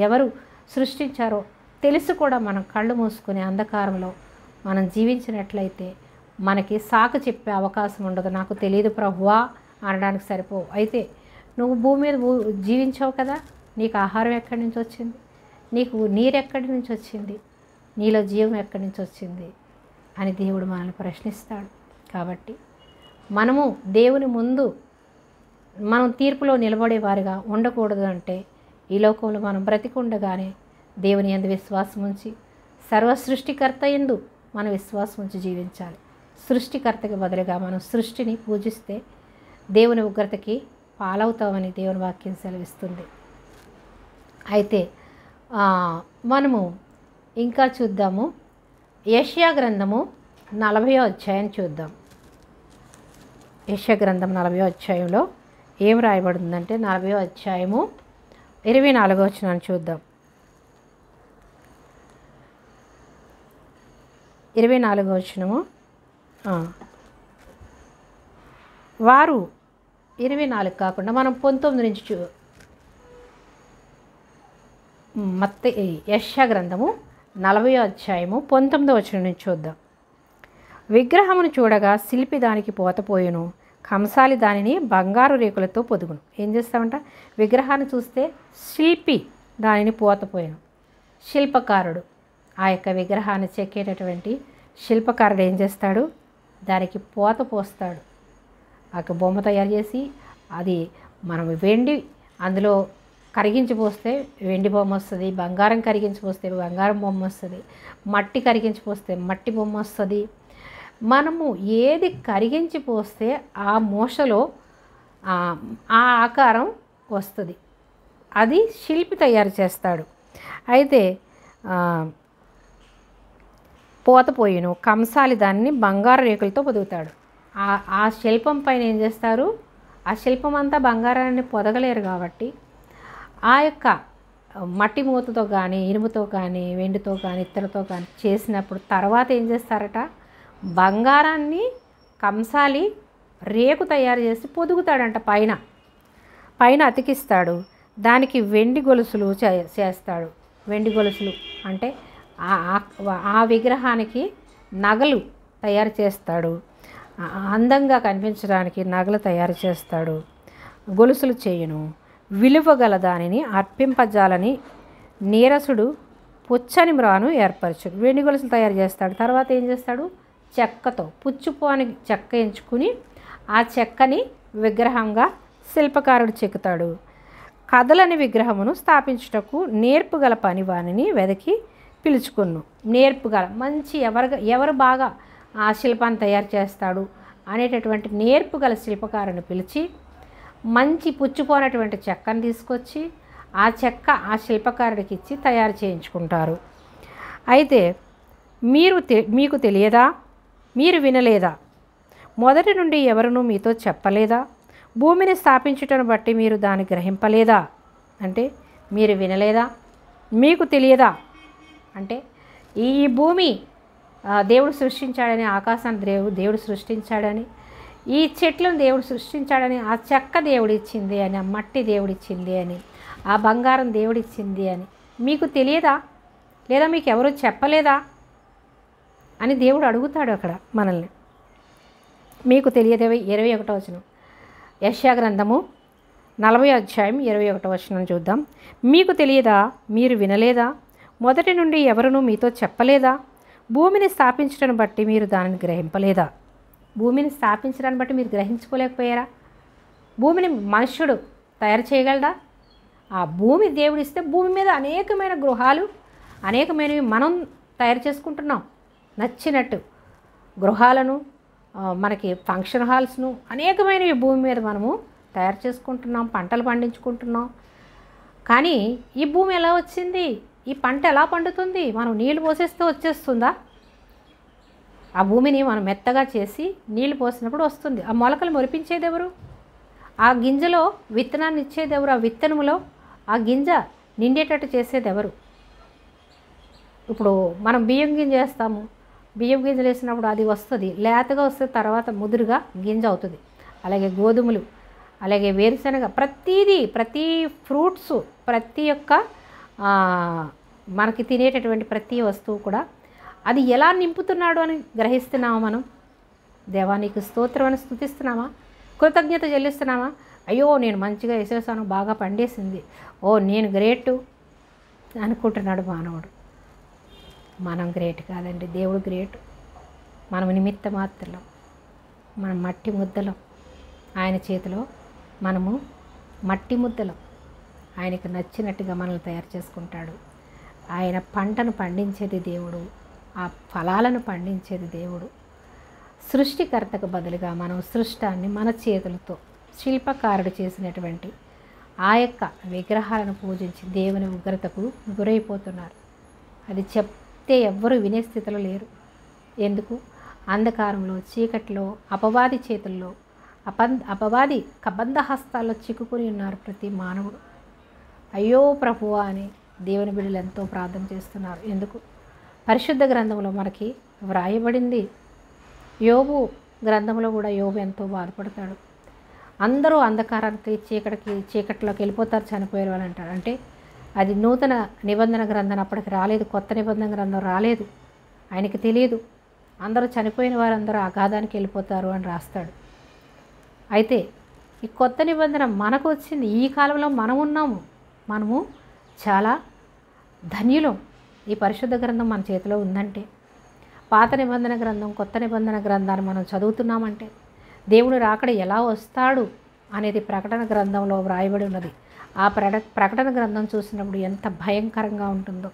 Speaker 1: ఎవరు సృష్టించారో తెలుసు కూడా మనం కళ్ళు మూసుకునే అంధకారంలో మనం జీవించినట్లయితే మనకి సాకు చెప్పే అవకాశం ఉండదు. నాకు తెలియదు ప్రభువా అనడానికి సరిపోవు. అయితే నువ్వు భూమి మీద జీవించావు కదా, నీకు ఆహారం ఎక్కడి నుంచి వచ్చింది, నీకు నీరు ఎక్కడి నుంచి వచ్చింది, నీలో జీవం ఎక్కడి నుంచి వచ్చింది అని దేవుడు మనల్ని ప్రశ్నిస్తాడు. కాబట్టి మనము దేవుని ముందు మనం తీర్పులో నిలబడేవారిగా ఉండకూడదు. అంటే ఈ లోకంలో మనం బ్రతికుండగానే దేవుని యందు విశ్వాసం ఉంచి సర్వ సృష్టికర్త యందు మనం విశ్వాసం ఉంచి జీవించాలి. సృష్టికర్తకి బదులుగా మనం సృష్టిని పూజిస్తే దేవుని ఉగ్రతకి పాలవుతామని దేవుని వాక్యం సెలవిస్తుంది. అయితే మనము ఇంకా చూద్దాము. యెషయా గ్రంథము 40వ అధ్యాయం చూద్దాం. యెషయా గ్రంథం 40వ అధ్యాయంలో ఏం రాయబడిందంటే 40వ అధ్యాయము 24వ వచనాన్ని చూద్దాం. 24వ వచనము వారు 24 కాకుండా మనం 19 నుంచి యెషయా గ్రంథము 40వ అధ్యాయము 19వ వచనం నుంచి చూద్దాం. విగ్రహమును చూడగా శిల్పి దానికి పోతపోయును, కంసాలి దానిని బంగారు రేకులతో పొదుగును. ఏం చేస్తామంట? విగ్రహాన్ని చూస్తే శిల్పి దానిని పోతపోయాను. శిల్పకారుడు ఆ యొక్క విగ్రహాన్ని చెక్కేటటువంటి శిల్పకారుడు ఏం చేస్తాడు? దానికి పోత పోస్తాడు. ఆ బొమ్మ తయారు చేసి అది మనం వెండి అందులో కరిగించి పోస్తే వెండి బొమ్మ వస్తుంది, బంగారం కరిగించి పోస్తే బంగారం బొమ్మ వస్తుంది, మట్టి కరిగించి పోస్తే మట్టి బొమ్మ వస్తుంది. మనము ఏది కరిగించి పోస్తే ఆ మూషలో ఆ ఆకారం వస్తుంది. అది శిల్పి తయారు చేస్తాడు. అయితే పోతపోయిను, కంసాలి దాన్ని బంగారు రేకులతో పొదుగుతాడు. ఆ శిల్పం పైన ఏం చేస్తారు? ఆ శిల్పం అంతా బంగారాన్ని పొదగలేరు కాబట్టి ఆ యొక్క మట్టి మూతతో కానీ, ఇనుముతో కానీ, వెండితో కానీ, ఇత్తడితో కానీ చేసినప్పుడు తర్వాత ఏం చేస్తారట? బంగారాన్ని కంసాలి రేకు తయారు చేసి పొదుగుతాడంట. పైన అతికిస్తాడు. దానికి వెండి గొలుసులు చేస్తాడు. వెండి గొలుసులు అంటే ఆ విగ్రహానికి నగలు తయారు చేస్తాడు. అందంగా కనిపించడానికి నగలు తయారు చేస్తాడు. గొలుసులు చేయును, విలువగల దానిని అర్పింపజాలని నీరసుడు పుచ్చని మ్రాను ఏర్పరచును. వెండి గొలుసులు తయారు చేస్తాడు. తర్వాత ఏం చేస్తాడు? చెక్కతో పుచ్చుపోని చెక్క ఎంచుకుని ఆ చెక్కని విగ్రహంగా శిల్పకారుడు చెక్కుతాడు. కదలని విగ్రహమును స్థాపించుటకు నేర్పుగల పనివానిని వెదకి పిలుచుకును. నేర్పుగల మంచి ఎవరు బాగా ఆ శిల్పాన్ని తయారు చేస్తాడు అనేటటువంటి నేర్పుగల శిల్పకారుని పిలిచి మంచి పుచ్చిపోయినటువంటి చెక్కను తీసుకొచ్చి ఆ చెక్క ఆ శిల్పకారుడికి ఇచ్చి తయారు చేయించుకుంటారు. అయితే మీకు తెలియదా? మీరు వినలేదా? మొదటి నుండి ఎవరునూ మీతో చెప్పలేదా? భూమిని స్థాపించుటను బట్టి మీరు దాన్ని గ్రహింపలేదా? అంటే మీరు వినలేదా? మీకు తెలియదా? అంటే ఈ భూమి దేవుడు సృష్టించాడని, ఆకాశాన్ని దేవుడు సృష్టించాడని, ఈ చెట్లను దేవుడు సృష్టించాడని, ఆ చెక్క దేవుడిచ్చింది అని, ఆ మట్టి దేవుడిచ్చింది అని, ఆ బంగారం దేవుడిచ్చింది అని మీకు తెలియదా? లేదా మీకు ఎవరు చెప్పలేదా అని దేవుడు అడుగుతాడు అక్కడ మనల్ని. మీకు తెలియదే 21వ వచనం, యెషయా గ్రంథము 40వ అధ్యాయం 21వ వచనం చూద్దాం. మీకు తెలియదా? మీరు వినలేదా? మొదటి నుండి ఎవరునూ మీతో చెప్పలేదా? భూమిని స్థాపించడాన్ని బట్టి మీరు దానిని గ్రహింపలేదా? భూమిని స్థాపించడాన్ని బట్టి మీరు గ్రహించుకోలేకపోయారా? భూమిని మనుష్యుడు తయారు చేయగలడా? ఆ భూమి దేవుడిస్తే భూమి మీద అనేకమైన గృహాలు, అనేకమైనవి మనం తయారు చేసుకుంటున్నాం. నచ్చినట్టు గృహాలను, మనకి ఫంక్షన్ హాల్స్ను, అనేకమైనవి భూమి మీద మనము తయారు చేసుకుంటున్నాం, పంటలు పండించుకుంటున్నాం. కానీ ఈ భూమి ఎలా వచ్చింది? ఈ పంట ఎలా పండుతుంది? మనం నీళ్లు పోసేస్తే వచ్చేస్తుందా? ఆ భూమిని మనం మెత్తగా చేసి నీళ్లు పోసినప్పుడు వస్తుంది. ఆ మొలకలు మొలిపించేది ఎవరు? ఆ గింజలో విత్తనాన్ని ఇచ్చేది ఎవరు? ఆ విత్తనములో ఆ గింజ నిండేటట్టు చేసేది ఎవరు? ఇప్పుడు మనం బియ్యం గింజ వేస్తాము. బియ్యం గింజలు వేసినప్పుడు అది వస్తుంది, లేతగా వస్తే తర్వాత ముదురుగా గింజ అవుతుంది. అలాగే గోధుమలు, అలాగే వేరుశనగ, ప్రతి ఫ్రూట్స్, ప్రతి ఒక్క మనకి తినేటటువంటి ప్రతి వస్తువు కూడా అది ఎలా నింపుతున్నాడు అని గ్రహిస్తున్నామా మనం? దేవానికి స్తోత్రం అని స్తుతిస్తున్నామా? కృతజ్ఞత చెల్లిస్తున్నామా? అయ్యో నేను మంచిగా వేసేసాను, బాగా పండేసింది, ఓ నేను గ్రేటు అనుకుంటున్నాడు మానవుడు. మనం గ్రేట్ కాదండి, దేవుడు గ్రేట్. మనం నిమిత్త మాత్రం, మనం మట్టి ముద్దలం. ఆయన చేతిలో మనము మట్టి ముద్దలం. ఆయనకు నచ్చినట్టుగా మనల్ని తయారు చేసుకుంటాడు. ఆయన పంటను పండించేది దేవుడు, ఆ ఫలాలను పండించేది దేవుడు. సృష్టికర్తకు బదులుగా మనం సృష్టాన్ని మన చేతులతో శిల్పకారుడు చేసినటువంటి ఆ యొక్క విగ్రహాలను పూజించి దేవుని ఉగ్రతకు గురైపోతున్నారు. అది చెప్తే ఎవ్వరూ వినే స్థితిలో లేరు. ఎందుకు? అంధకారంలో, చీకట్లో, అపవాది చేతుల్లో, అపవాది కబంధ హస్తాల్లో చిక్కుకుని ఉన్నారు ప్రతి మానవుడు. అయ్యో ప్రభువా అని దేవుని బిడ్డలు ఎంతో ప్రార్థన చేస్తున్నారు. ఎందుకు? పరిశుద్ధ గ్రంథంలో మనకి వ్రాయబడింది. యోబు గ్రంథంలో కూడా యోబు ఎంతో బాధపడతాడు. అందరూ అంధకారానికి, చీకట్లోకి వెళ్ళిపోతారు, చనిపోయారు అని అంటారు. అంటే అది నూతన నిబంధన గ్రంథం అప్పటికి రాలేదు, కొత్త నిబంధన గ్రంథం రాలేదు, ఆయనకి తెలియదు. అందరూ చనిపోయిన వారందరూ అగాధానికి వెళ్ళిపోతారు అని రాస్తాడు. అయితే ఈ కొత్త నిబంధన మనకు వచ్చింది. ఈ కాలంలో మనము చాలా ధన్యులం. ఈ పరిశుద్ధ గ్రంథం మన చేతిలో ఉందంటే, పాత నిబంధన గ్రంథం, కొత్త నిబంధన గ్రంథాన్ని మనం చదువుతున్నామంటే, దేవుడు రాకడ ఎలా వస్తాడు అనేది ప్రకటన గ్రంథంలో వ్రాయబడి ఉన్నది. ఆ ప్రకటన గ్రంథం చూసినప్పుడు ఎంత భయంకరంగా ఉంటుందో,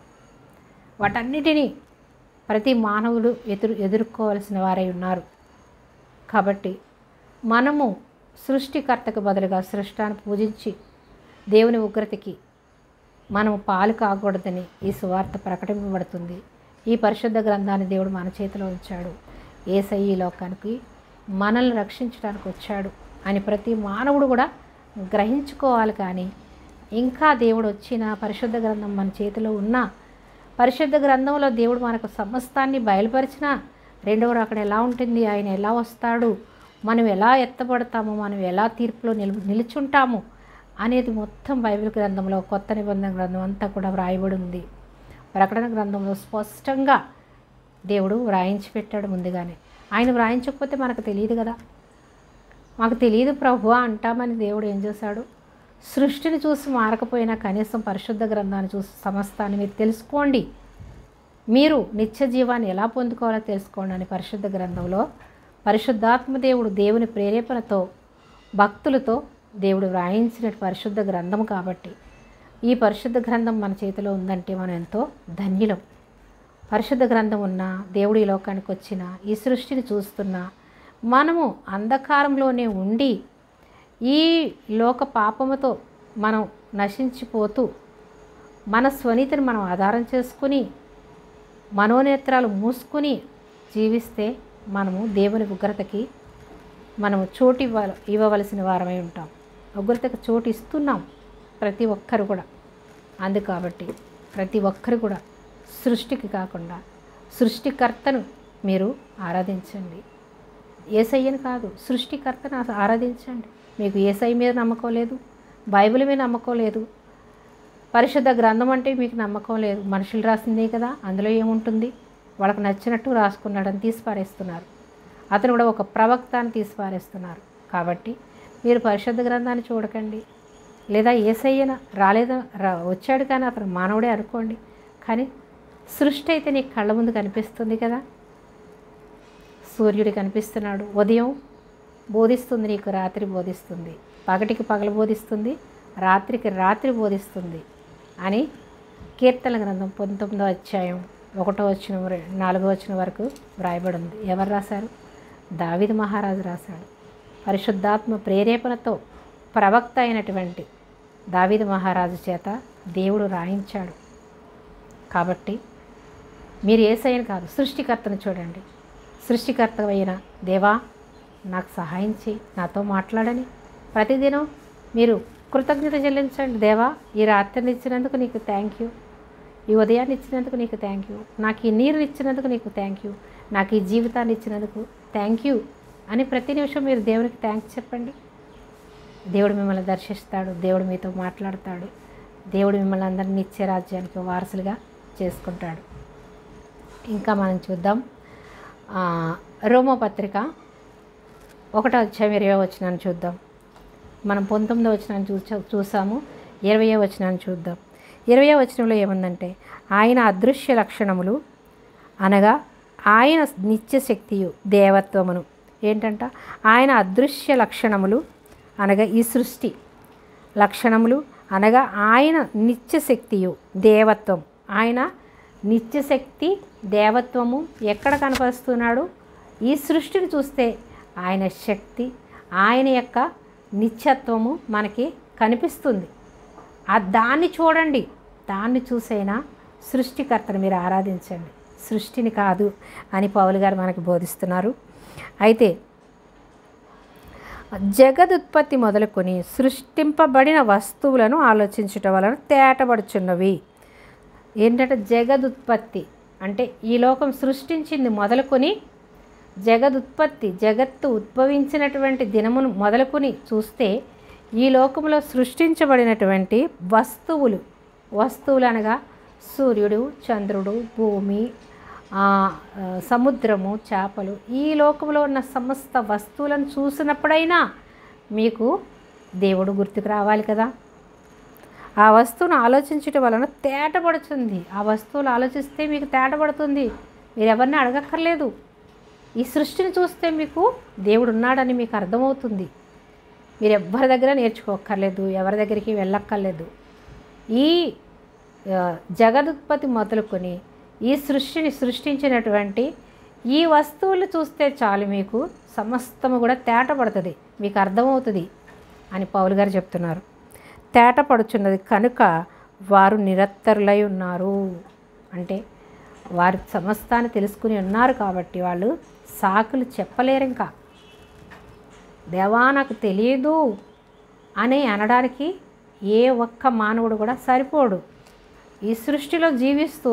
Speaker 1: వాటన్నిటినీ ప్రతి మానవుడు ఎదుర్కోవలసిన వారై ఉన్నారు. కాబట్టి మనము సృష్టికర్తకు బదులుగా సృష్టాన్ని పూజించి దేవుని ఉగ్రతకి మనము పాలు కాకూడదని ఈ సువార్త ప్రకటింపబడుతుంది. ఈ పరిశుద్ధ గ్రంథాన్ని దేవుడు మన చేతిలో ఉంచాడు. యేసయ్య ఈ లోకానికి మనల్ని రక్షించడానికి వచ్చాడు అని ప్రతి మానవుడు కూడా గ్రహించుకోవాలి. కానీ ఇంకా దేవుడు వచ్చిన పరిశుద్ధ గ్రంథం మన చేతిలో ఉన్న పరిశుద్ధ గ్రంథంలో దేవుడు మనకు సమస్తాన్ని బయలుపరిచిన రెండవ రాకడ ఎలా ఉంటుంది, ఆయన ఎలా వస్తాడు, మనం ఎలా ఎత్తబడతాము, మనం ఎలా తీర్పులో నిలుచుంటాము అనేది మొత్తం బైబిల్ గ్రంథంలో, కొత్త నిబంధన గ్రంథం అంతా కూడా వ్రాయబడి ఉంది. ప్రకటన గ్రంథంలో స్పష్టంగా దేవుడు వ్రాయించి పెట్టాడు ముందుగానే. ఆయన వ్రాయించకపోతే మనకు తెలియదు కదా. మాకు తెలియదు ప్రభువా అంటామని దేవుడు ఏం చేశాడు? సృష్టిని చూసి మారకపోయినా కనీసం పరిశుద్ధ గ్రంథాన్ని చూసి సమస్తాన్ని మీరు తెలుసుకోండి, మీరు నిత్య జీవాన్ని ఎలా పొందుకోవాలో తెలుసుకోండి అని పరిశుద్ధ గ్రంథంలో పరిశుద్ధాత్మ దేవుడు దేవుని ప్రేరేపణతో భక్తులతో దేవుడు వ్రాయించిన పరిశుద్ధ గ్రంథం. కాబట్టి ఈ పరిశుద్ధ గ్రంథం మన చేతిలో ఉందంటే మనం ఎంతో ధన్యులం. పరిశుద్ధ గ్రంథం ఉన్న దేవుడు ఈ లోకానికి వచ్చిన, ఈ సృష్టిని చూస్తున్న మనము అంధకారంలోనే ఉండి ఈ లోక పాపముతో మనం నశించిపోతూ మన స్వనీతిని మనం ఆధారం చేసుకుని మనోనేత్రాలు మూసుకుని జీవిస్తే మనము దేవుని ఉగ్రతకి మనము చోటు ఇవ్వవలసిన వారమై ఉంటాం. ఉగ్రతకు చోటు ఇస్తున్నాం ప్రతి ఒక్కరు కూడా. అందు కాబట్టి ప్రతి ఒక్కరు కూడా సృష్టికి కాకుండా సృష్టికర్తను మీరు ఆరాధించండి. యేసయ్యను కాదు, సృష్టికర్తను ఆరాధించండి. మీకు యేసయ్య మీద నమ్మకం లేదు, బైబిల్ మీద నమ్మకం లేదు, పరిశుద్ధ గ్రంథం అంటే మీకు నమ్మకం లేదు. మనుషులు రాసిందే కదా, అందులో ఏముంటుంది, వాళ్ళకి నచ్చినట్టు రాసుకున్నాడని తీసి పారేస్తున్నారు. అతను కూడా ఒక ప్రవక్త అని తీసి పారేస్తున్నారు. కాబట్టి మీరు పరిశుద్ధ గ్రంథాన్ని చూడకండి. లేదా యేసయ్యన వచ్చాడు కానీ అతను మానవుడే అనుకోండి. కానీ సృష్టి అయితే నీకు కళ్ళ ముందు కనిపిస్తుంది కదా. సూర్యుడు కనిపిస్తున్నాడు, ఉదయం బోధిస్తుంది నీకు, రాత్రి బోధిస్తుంది, పగటికి పగలు బోధిస్తుంది, రాత్రికి రాత్రి బోధిస్తుంది అని కీర్తన గ్రంథం 19వ అధ్యాయం 1వ వచనం 4వ వచనం వరకు వ్రాయబడి ఉంది. ఎవరు రాశారు? దావీదు మహారాజు రాశాడు. పరిశుద్ధాత్మ ప్రేరేపణతో ప్రవక్త అయినటువంటి దావీదు మహారాజు చేత దేవుడు రాయించాడు. కాబట్టి మీరు యేసయ్యను కాదు, సృష్టికర్తను చూడండి. సృష్టికర్త అయిన దేవా నాకు సహాయం చేయి, నాతో మాట్లాడని ప్రతిదినం మీరు కృతజ్ఞత చెల్లించండి. దేవా ఈ రాత్రిని ఇచ్చినందుకు నీకు థ్యాంక్ యూ, ఈ ఉదయాన్ని ఇచ్చినందుకు నీకు థ్యాంక్ యూ, నాకు ఈ నీరుని ఇచ్చినందుకు నీకు థ్యాంక్ యూ, నాకు ఈ జీవితాన్ని ఇచ్చినందుకు థ్యాంక్ యూ అని ప్రతి నిమిషం మీరు దేవునికి థ్యాంక్స్ చెప్పండి. దేవుడు మిమ్మల్ని దర్శిస్తాడు, దేవుడు మీతో మాట్లాడతాడు, దేవుడు మిమ్మల్ని అందరినీ నిత్య రాజ్యానికి వారసులుగా చేసుకుంటాడు. ఇంకా మనం చూద్దాం రోమపత్రిక 1వ అధ్యాయం 20వ వచనాన్ని చూద్దాం. మనం 19వ వచనాన్ని చూసాము, 20వ వచనాన్ని చూద్దాం. 20వ వచనంలో ఏముందంటే, ఆయన అదృశ్య లక్షణములు అనగా ఆయన నిత్యశక్తియు దేవత్వమును. ఏంటంట? ఆయన అదృశ్య లక్షణములు అనగా ఈ సృష్టి లక్షణములు అనగా ఆయన నిత్యశక్తియు దేవత్వం. ఆయన నిత్యశక్తి దేవత్వము ఎక్కడ కనపరుస్తున్నాడు? ఈ సృష్టిని చూస్తే ఆయన శక్తి, ఆయన యొక్క నిత్యత్వము మనకి కనిపిస్తుంది. దాన్ని చూడండి, దాన్ని చూసైనా సృష్టికర్తను మీరు ఆరాధించండి, సృష్టిని కాదు అని పౌలు గారు మనకు బోధిస్తున్నారు. అయితే జగదుత్పత్తి మొదలుకొని సృష్టింపబడిన వస్తువులను ఆలోచించటం వలన తేటపడుచున్నవి. ఏంటంటే జగదుత్పత్తి అంటే ఈ లోకం సృష్టించింది మొదలుకొని జగదుత్పత్తి, జగత్తు ఉద్భవించినటువంటి దినమును మొదలుకొని చూస్తే ఈ లోకంలో సృష్టించబడినటువంటి వస్తువులు అనగా సూర్యుడు, చంద్రుడు, భూమి, సముద్రము, చేపలు, ఈ లోకంలో ఉన్న సమస్త వస్తువులను చూసినప్పుడైనా మీకు దేవుడు గుర్తుకు రావాలి కదా. ఆ వస్తువును ఆలోచించటం వలన తేటపడుతుంది. ఆ వస్తువులు ఆలోచిస్తే మీకు తేటపడుతుంది, మీరు ఎవరిని అడగక్కర్లేదు. ఈ సృష్టిని చూస్తే మీకు దేవుడు ఉన్నాడని మీకు అర్థమవుతుంది. మీరు ఎవరి దగ్గర నేర్చుకోక్కర్లేదు, ఎవరి దగ్గరికి వెళ్ళక్కర్లేదు. ఈ జగదుత్పత్తి మొదలుకొని ఈ సృష్టిని సృష్టించినటువంటి ఈ వస్తువులు చూస్తే చాలు మీకు సమస్తము కూడా తేటపడుతుంది, మీకు అర్థమవుతుంది అని పౌలు గారు చెప్తున్నారు. తేటపడుచున్నది కనుక వారు నిరత్తరులై ఉన్నారు. అంటే వారు సమస్తాన్ని తెలుసుకుని ఉన్నారు కాబట్టి వాళ్ళు సాకులు చెప్పలేరు. ఇంకా దేవా నాకు తెలియదు అని అనడానికి ఏ ఒక్క మానవుడు కూడా సరిపోడు. ఈ సృష్టిలో జీవిస్తూ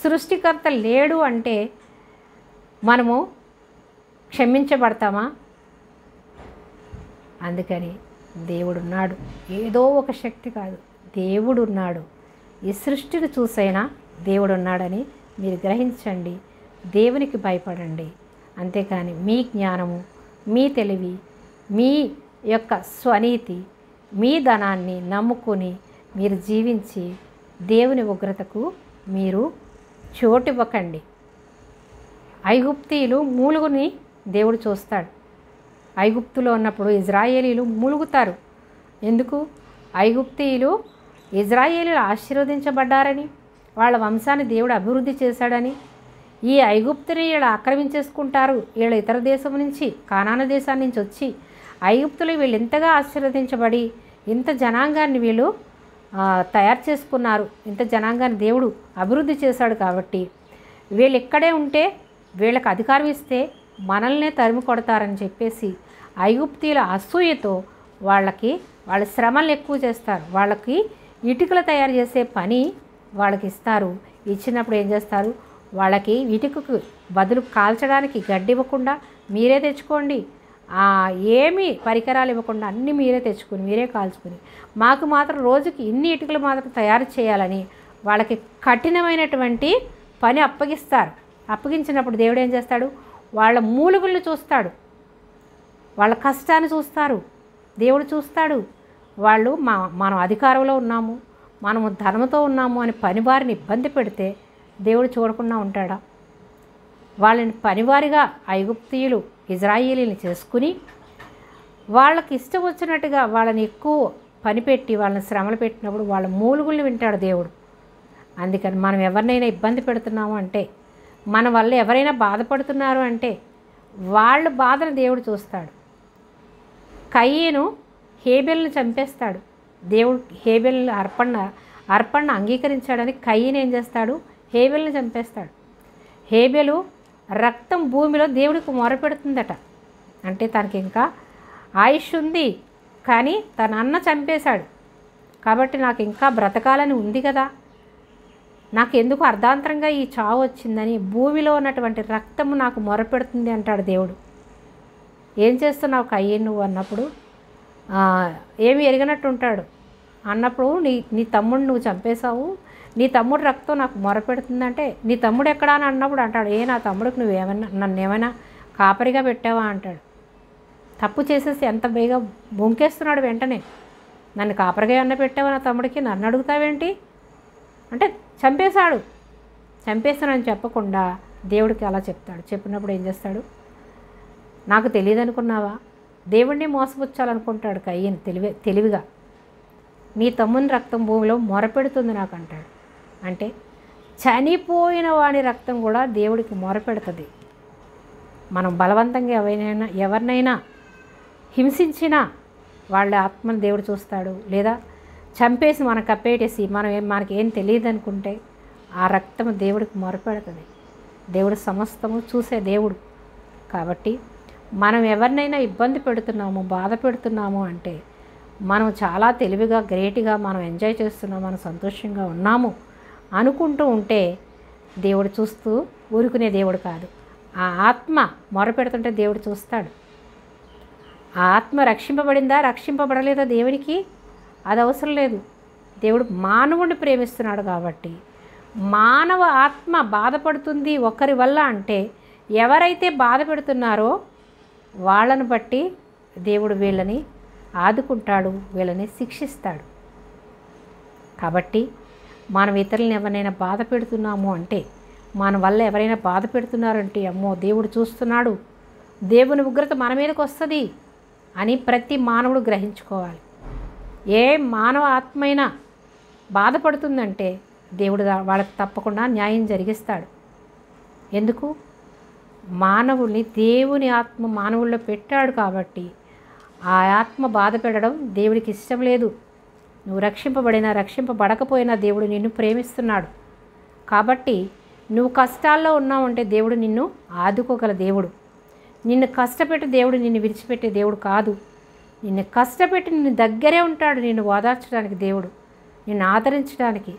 Speaker 1: సృష్టికర్త లేడు అంటే మనము క్షమించబడతామా? అందుకని దేవుడున్నాడు, ఏదో ఒక శక్తి కాదు, దేవుడు ఉన్నాడు. ఈ సృష్టిని చూసైనా దేవుడు ఉన్నాడని మీరు గ్రహించండి, దేవునికి భయపడండి. అంతేకాని మీ జ్ఞానము, మీ తెలివి, మీ యొక్క స్వనీతి, మీ ధనాన్ని నమ్ముకొని మీరు జీవించి దేవుని ఉగ్రతకు మీరు చోటివ్వకండి. ఐగుప్తీయులు మూలుగుని దేవుడు చూస్తాడు. ఐగుప్తులో ఉన్నప్పుడు ఇజ్రాయేలీలు మూలుగుతారు. ఎందుకు? ఐగుప్తీయులు ఇజ్రాయేలీలు ఆశీర్వదించబడ్డారని, వాళ్ళ వంశాన్ని దేవుడు అభివృద్ధి చేశాడని. ఈ ఐగుప్తుని వీళ్ళు ఆక్రమించేసుకుంటారు, వీళ్ళు ఇతర దేశం నుంచి, కానాను దేశాన్ని నుంచి వచ్చి ఐగుప్తులు వీళ్ళు ఎంతగా ఆశీర్వదించబడి ఇంత జనాంగాన్ని వీళ్ళు తయారు చేసుకున్నారు, ఇంత జనాంగాన్ని దేవుడు అభివృద్ధి చేశాడు. కాబట్టి వీళ్ళు ఇక్కడే ఉంటే వీళ్ళకి అధికారం ఇస్తే మనల్నే తరిమి కొడతారని చెప్పేసి ఐగుప్తీయుల అసూయతో వాళ్ళ శ్రమలు ఎక్కువ చేస్తారు, వాళ్ళకి ఇటుకలు తయారు చేసే పని వాళ్ళకి ఇస్తారు. ఇచ్చినప్పుడు ఏం చేస్తారు, వాళ్ళకి ఇటుకకు బదులు కాల్చడానికి గడ్డి ఇవ్వకుండా మీరే తెచ్చుకోండి, ఏమీ పరికరాలు ఇవ్వకుండా అన్నీ మీరే తెచ్చుకుని మీరే కాల్చుకుని మాకు మాత్రం రోజుకి ఇన్ని ఇటుకలు మాత్రం తయారు చేయాలని వాళ్ళకి కఠినమైనటువంటి పని అప్పగిస్తారు. అప్పగించినప్పుడు దేవుడు ఏం చేస్తాడు, వాళ్ళ మూలుగులను చూస్తాడు, వాళ్ళ కష్టాన్ని చూస్తారు, దేవుడు చూస్తాడు. వాళ్ళు మనం అధికారంలో ఉన్నాము, మనము ధర్మంతో ఉన్నాము అని పనివారిని ఇబ్బంది పెడితే దేవుడు చూడకుండా ఉంటాడా? వాళ్ళని పనివారిగా ఐగుప్తీయులు ఇజ్రాయేలీని చేసుకుని వాళ్ళకి ఇష్టం వచ్చినట్టుగా వాళ్ళని ఎక్కువ పని పెట్టి వాళ్ళని శ్రమలు పెట్టినప్పుడు వాళ్ళ మూలుగుల్ని వింటాడు దేవుడు. అందుకని మనం ఎవరినైనా ఇబ్బంది పెడుతున్నాము అంటే, మన వల్ల ఎవరైనా బాధపడుతున్నారు అంటే వాళ్ళ బాధను దేవుడు చూస్తాడు. కయీను హేబెల్ని చంపేస్తాడు. దేవుడు హేబెల్ అర్పణ అంగీకరించాడని కయీను ఏం చేస్తాడు, హేబెల్ని చంపేస్తాడు. హేబెలు రక్తం భూమిలో దేవుడికి మొరపెడుతుందట. అంటే తనకి ఇంకా ఆయుష్ ఉంది, కానీ తన అన్న చంపేశాడు కాబట్టి నాకు ఇంకా బ్రతకాలని ఉంది కదా, నాకు ఎందుకు అర్ధాంతరంగా ఈ చావు వచ్చిందని భూమిలో ఉన్నటువంటి రక్తము నాకు మొరపెడుతుంది అంటాడు దేవుడు. ఏం చేస్తున్నావు కయ్యను నువ్వు అన్నప్పుడు ఏమి ఎరిగినట్టు ఉంటాడు. అన్నప్పుడు నీ తమ్ముడు నువ్వు చంపేశావు, నీ తమ్ముడు రక్తం నాకు మొరపెడుతుందంటే నీ తమ్ముడు ఎక్కడా అని అన్నప్పుడు అంటాడు, నా తమ్ముడికి నన్ను ఏమైనా కాపరిగా పెట్టావా అంటాడు. తప్పు చేసేసి ఎంత బేగా బొంకేస్తున్నాడు వెంటనే, నన్ను కాపరిగా ఏమన్నా పెట్టావా నా తమ్ముడికి, నన్ను అడుగుతావేంటి అంటే చంపేస్తానని చెప్పకుండా దేవుడికి అలా చెప్తాడు. చెప్పినప్పుడు ఏం చేస్తాడు, నాకు తెలియదు అనుకున్నావా, దేవుడిని మోసపుచ్చాలనుకుంటాడు కయ్యను తెలివిగా. నీ తమ్ముని రక్తం భూమిలో మొరపెడుతుంది నాకు అంటాడు. అంటే చనిపోయిన వాడి రక్తం కూడా దేవుడికి మొరపెడుతుంది. మనం బలవంతంగా ఎవరినైనా హింసించినా వాళ్ళ ఆత్మను దేవుడు చూస్తాడు. లేదా చంపేసి మనం కప్పేటేసి మనకేం తెలియదు అనుకుంటే ఆ రక్తం దేవుడికి మొరపెడుతుంది. దేవుడు సమస్తము చూసే దేవుడు. కాబట్టి మనం ఎవరినైనా ఇబ్బంది పెడుతున్నాము, బాధ పెడుతున్నాము అంటే మనం చాలా తెలివిగా గ్రేట్గా మనం ఎంజాయ్ చేస్తున్నాము, మనం సంతోషంగా ఉన్నాము అనుకుంటూ ఉంటే దేవుడు చూస్తూ ఊరుకునే దేవుడు కాదు. ఆ ఆత్మ మొరపెడుతుంటే దేవుడు చూస్తాడు. ఆ ఆత్మ రక్షింపబడిందా రక్షింపబడలేదా దేవునికి అది అవసరం లేదు. దేవుడు మానవుడిని ప్రేమిస్తున్నాడు కాబట్టి మానవ ఆత్మ బాధపడుతుంది ఒకరి వల్ల అంటే ఎవరైతే బాధ పెడుతున్నారో వాళ్ళని బట్టి దేవుడు వీళ్ళని ఆదుకుంటాడు, వీళ్ళని శిక్షిస్తాడు. కాబట్టి మనం ఇతరులను ఎవరైనా బాధ పెడుతున్నాము అంటే, మన వల్ల ఎవరైనా బాధ పెడుతున్నారంటే అమ్మో దేవుడు చూస్తున్నాడు, దేవుని ఉగ్రత మన మీదకి వస్తుంది అని ప్రతి మానవుడు గ్రహించుకోవాలి. ఏ మానవ ఆత్మైనా బాధపడుతుందంటే దేవుడు వాళ్ళకి తప్పకుండా న్యాయం జరిగిస్తాడు. ఎందుకు, మానవుల్ని దేవుని ఆత్మ మానవుల్లో పెట్టాడు కాబట్టి ఆ ఆత్మ బాధ పెట్టడం దేవుడికి ఇష్టం లేదు. నువ్వు రక్షింపబడినా రక్షింపబడకపోయినా దేవుడు నిన్ను ప్రేమిస్తున్నాడు. కాబట్టి నువ్వు కష్టాల్లో ఉన్నావంటే దేవుడు నిన్ను ఆదుకోగల దేవుడు. నిన్ను కష్టపెట్టి దేవుడు నిన్ను విడిచిపెట్టే దేవుడు కాదు. నిన్ను కష్టపెట్టి నిన్ను దగ్గరే ఉంటాడు, నిన్ను ఓదార్చడానికి దేవుడు, నిన్ను ఆదరించడానికి,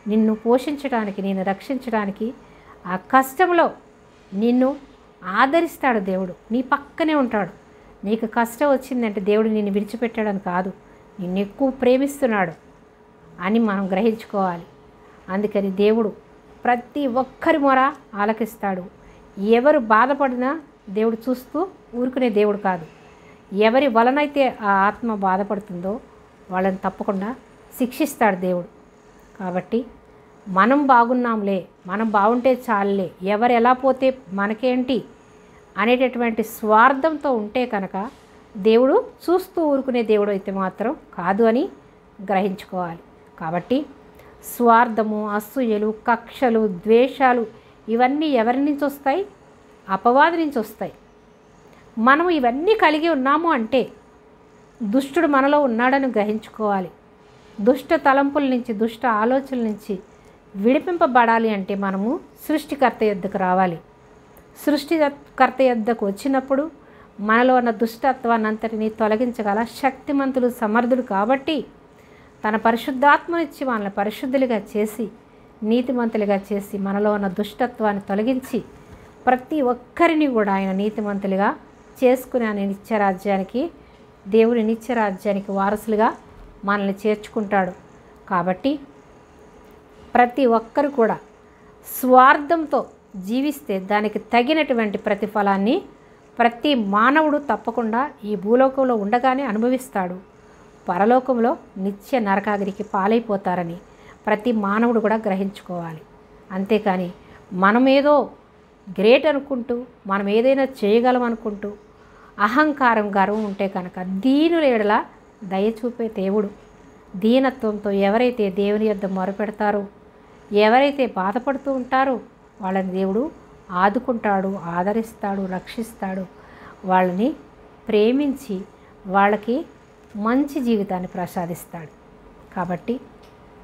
Speaker 1: నిన్ను పోషించడానికి, నిన్ను రక్షించడానికి, ఆ కష్టంలో నిన్ను ఆదరిస్తాడు దేవుడు. నీ పక్కనే ఉంటాడు. నీకు కష్టం వచ్చిందంటే దేవుడు నిన్ను విడిచిపెట్టాడని కాదు, నిన్ను ఎక్కువ ప్రేమిస్తున్నాడు అని మనం గ్రహించుకోవాలి. అందుకని దేవుడు ప్రతి ఒక్కరి మొర ఆలకిస్తాడు. ఎవరు బాధపడినా దేవుడు చూస్తూ ఊరుకునే దేవుడు కాదు. ఎవరి వలనైతే ఆ ఆత్మ బాధపడుతుందో వాళ్ళని తప్పకుండా శిక్షిస్తాడు దేవుడు. కాబట్టి మనం బాగున్నాంలే, మనం బాగుంటే చాలులే, ఎవరు ఎలా పోతే మనకేంటి అనేటటువంటి స్వార్థంతో ఉంటే కనుక దేవుడు చూస్తూ ఊరుకునే దేవుడు అయితే మాత్రం కాదు అని గ్రహించుకోవాలి. కాబట్టి స్వార్థము, అసూయలు, కక్షలు, ద్వేషాలు ఇవన్నీ ఎవరి నుంచి వస్తాయి? అపవాది నుంచి వస్తాయి. మనం ఇవన్నీ కలిగి ఉన్నాము అంటే దుష్టుడు మనలో ఉన్నాడని గ్రహించుకోవాలి. దుష్ట తలంపుల నుంచి, దుష్ట ఆలోచనల నుంచి విడిపింపబడాలి అంటే మనము సృష్టికర్త యొద్దకు రావాలి. సృష్టికర్త యొద్దకు వచ్చినప్పుడు మనలో ఉన్న దుష్టత్వాన్ని అంతటినీ తొలగించగల శక్తిమంతుడు, సమర్థుడు కాబట్టి తన పరిశుద్ధాత్మనిచ్చి మనల్ని పరిశుద్ధులుగా చేసి నీతిమంతులుగా చేసి మనలో ఉన్న దుష్టత్వాన్ని తొలగించి ప్రతి ఒక్కరిని కూడా ఆయన నీతిమంతులుగా చేసుకుని ఆయన నిత్యరాజ్యానికి దేవుని నిత్యరాజ్యానికి వారసులుగా మనల్ని చేర్చుకుంటాడు. కాబట్టి ప్రతి ఒక్కరు కూడా స్వార్థంతో జీవిస్తే దానికి తగినటువంటి ప్రతిఫలాన్ని ప్రతి మానవుడు తప్పకుండా ఈ భూలోకంలో ఉండగానే అనుభవిస్తాడు. పరలోకంలో నిత్య నరకాగిరికి పాలైపోతారని ప్రతి మానవుడు కూడా గ్రహించుకోవాలి. అంతేకాని మనమేదో గ్రేట్ అనుకుంటూ మనం ఏదైనా చేయగలం అనుకుంటూ అహంకారం గర్వం ఉంటే కనుక దీనుల ఎడల దయ చూపే దేవుడు దీనత్వంతో ఎవరైతే దేవుని యొద్ద మొరపెడతారో ఎవరైతే బాధపడుతూ ఉంటారో వాళ్ళని దేవుడు ఆదుకుంటాడు, ఆదరిస్తాడు, రక్షిస్తాడు. వాళ్ళని ప్రేమించి వాళ్ళకి మంచి జీవితాన్ని ప్రసాదిస్తాడు. కాబట్టి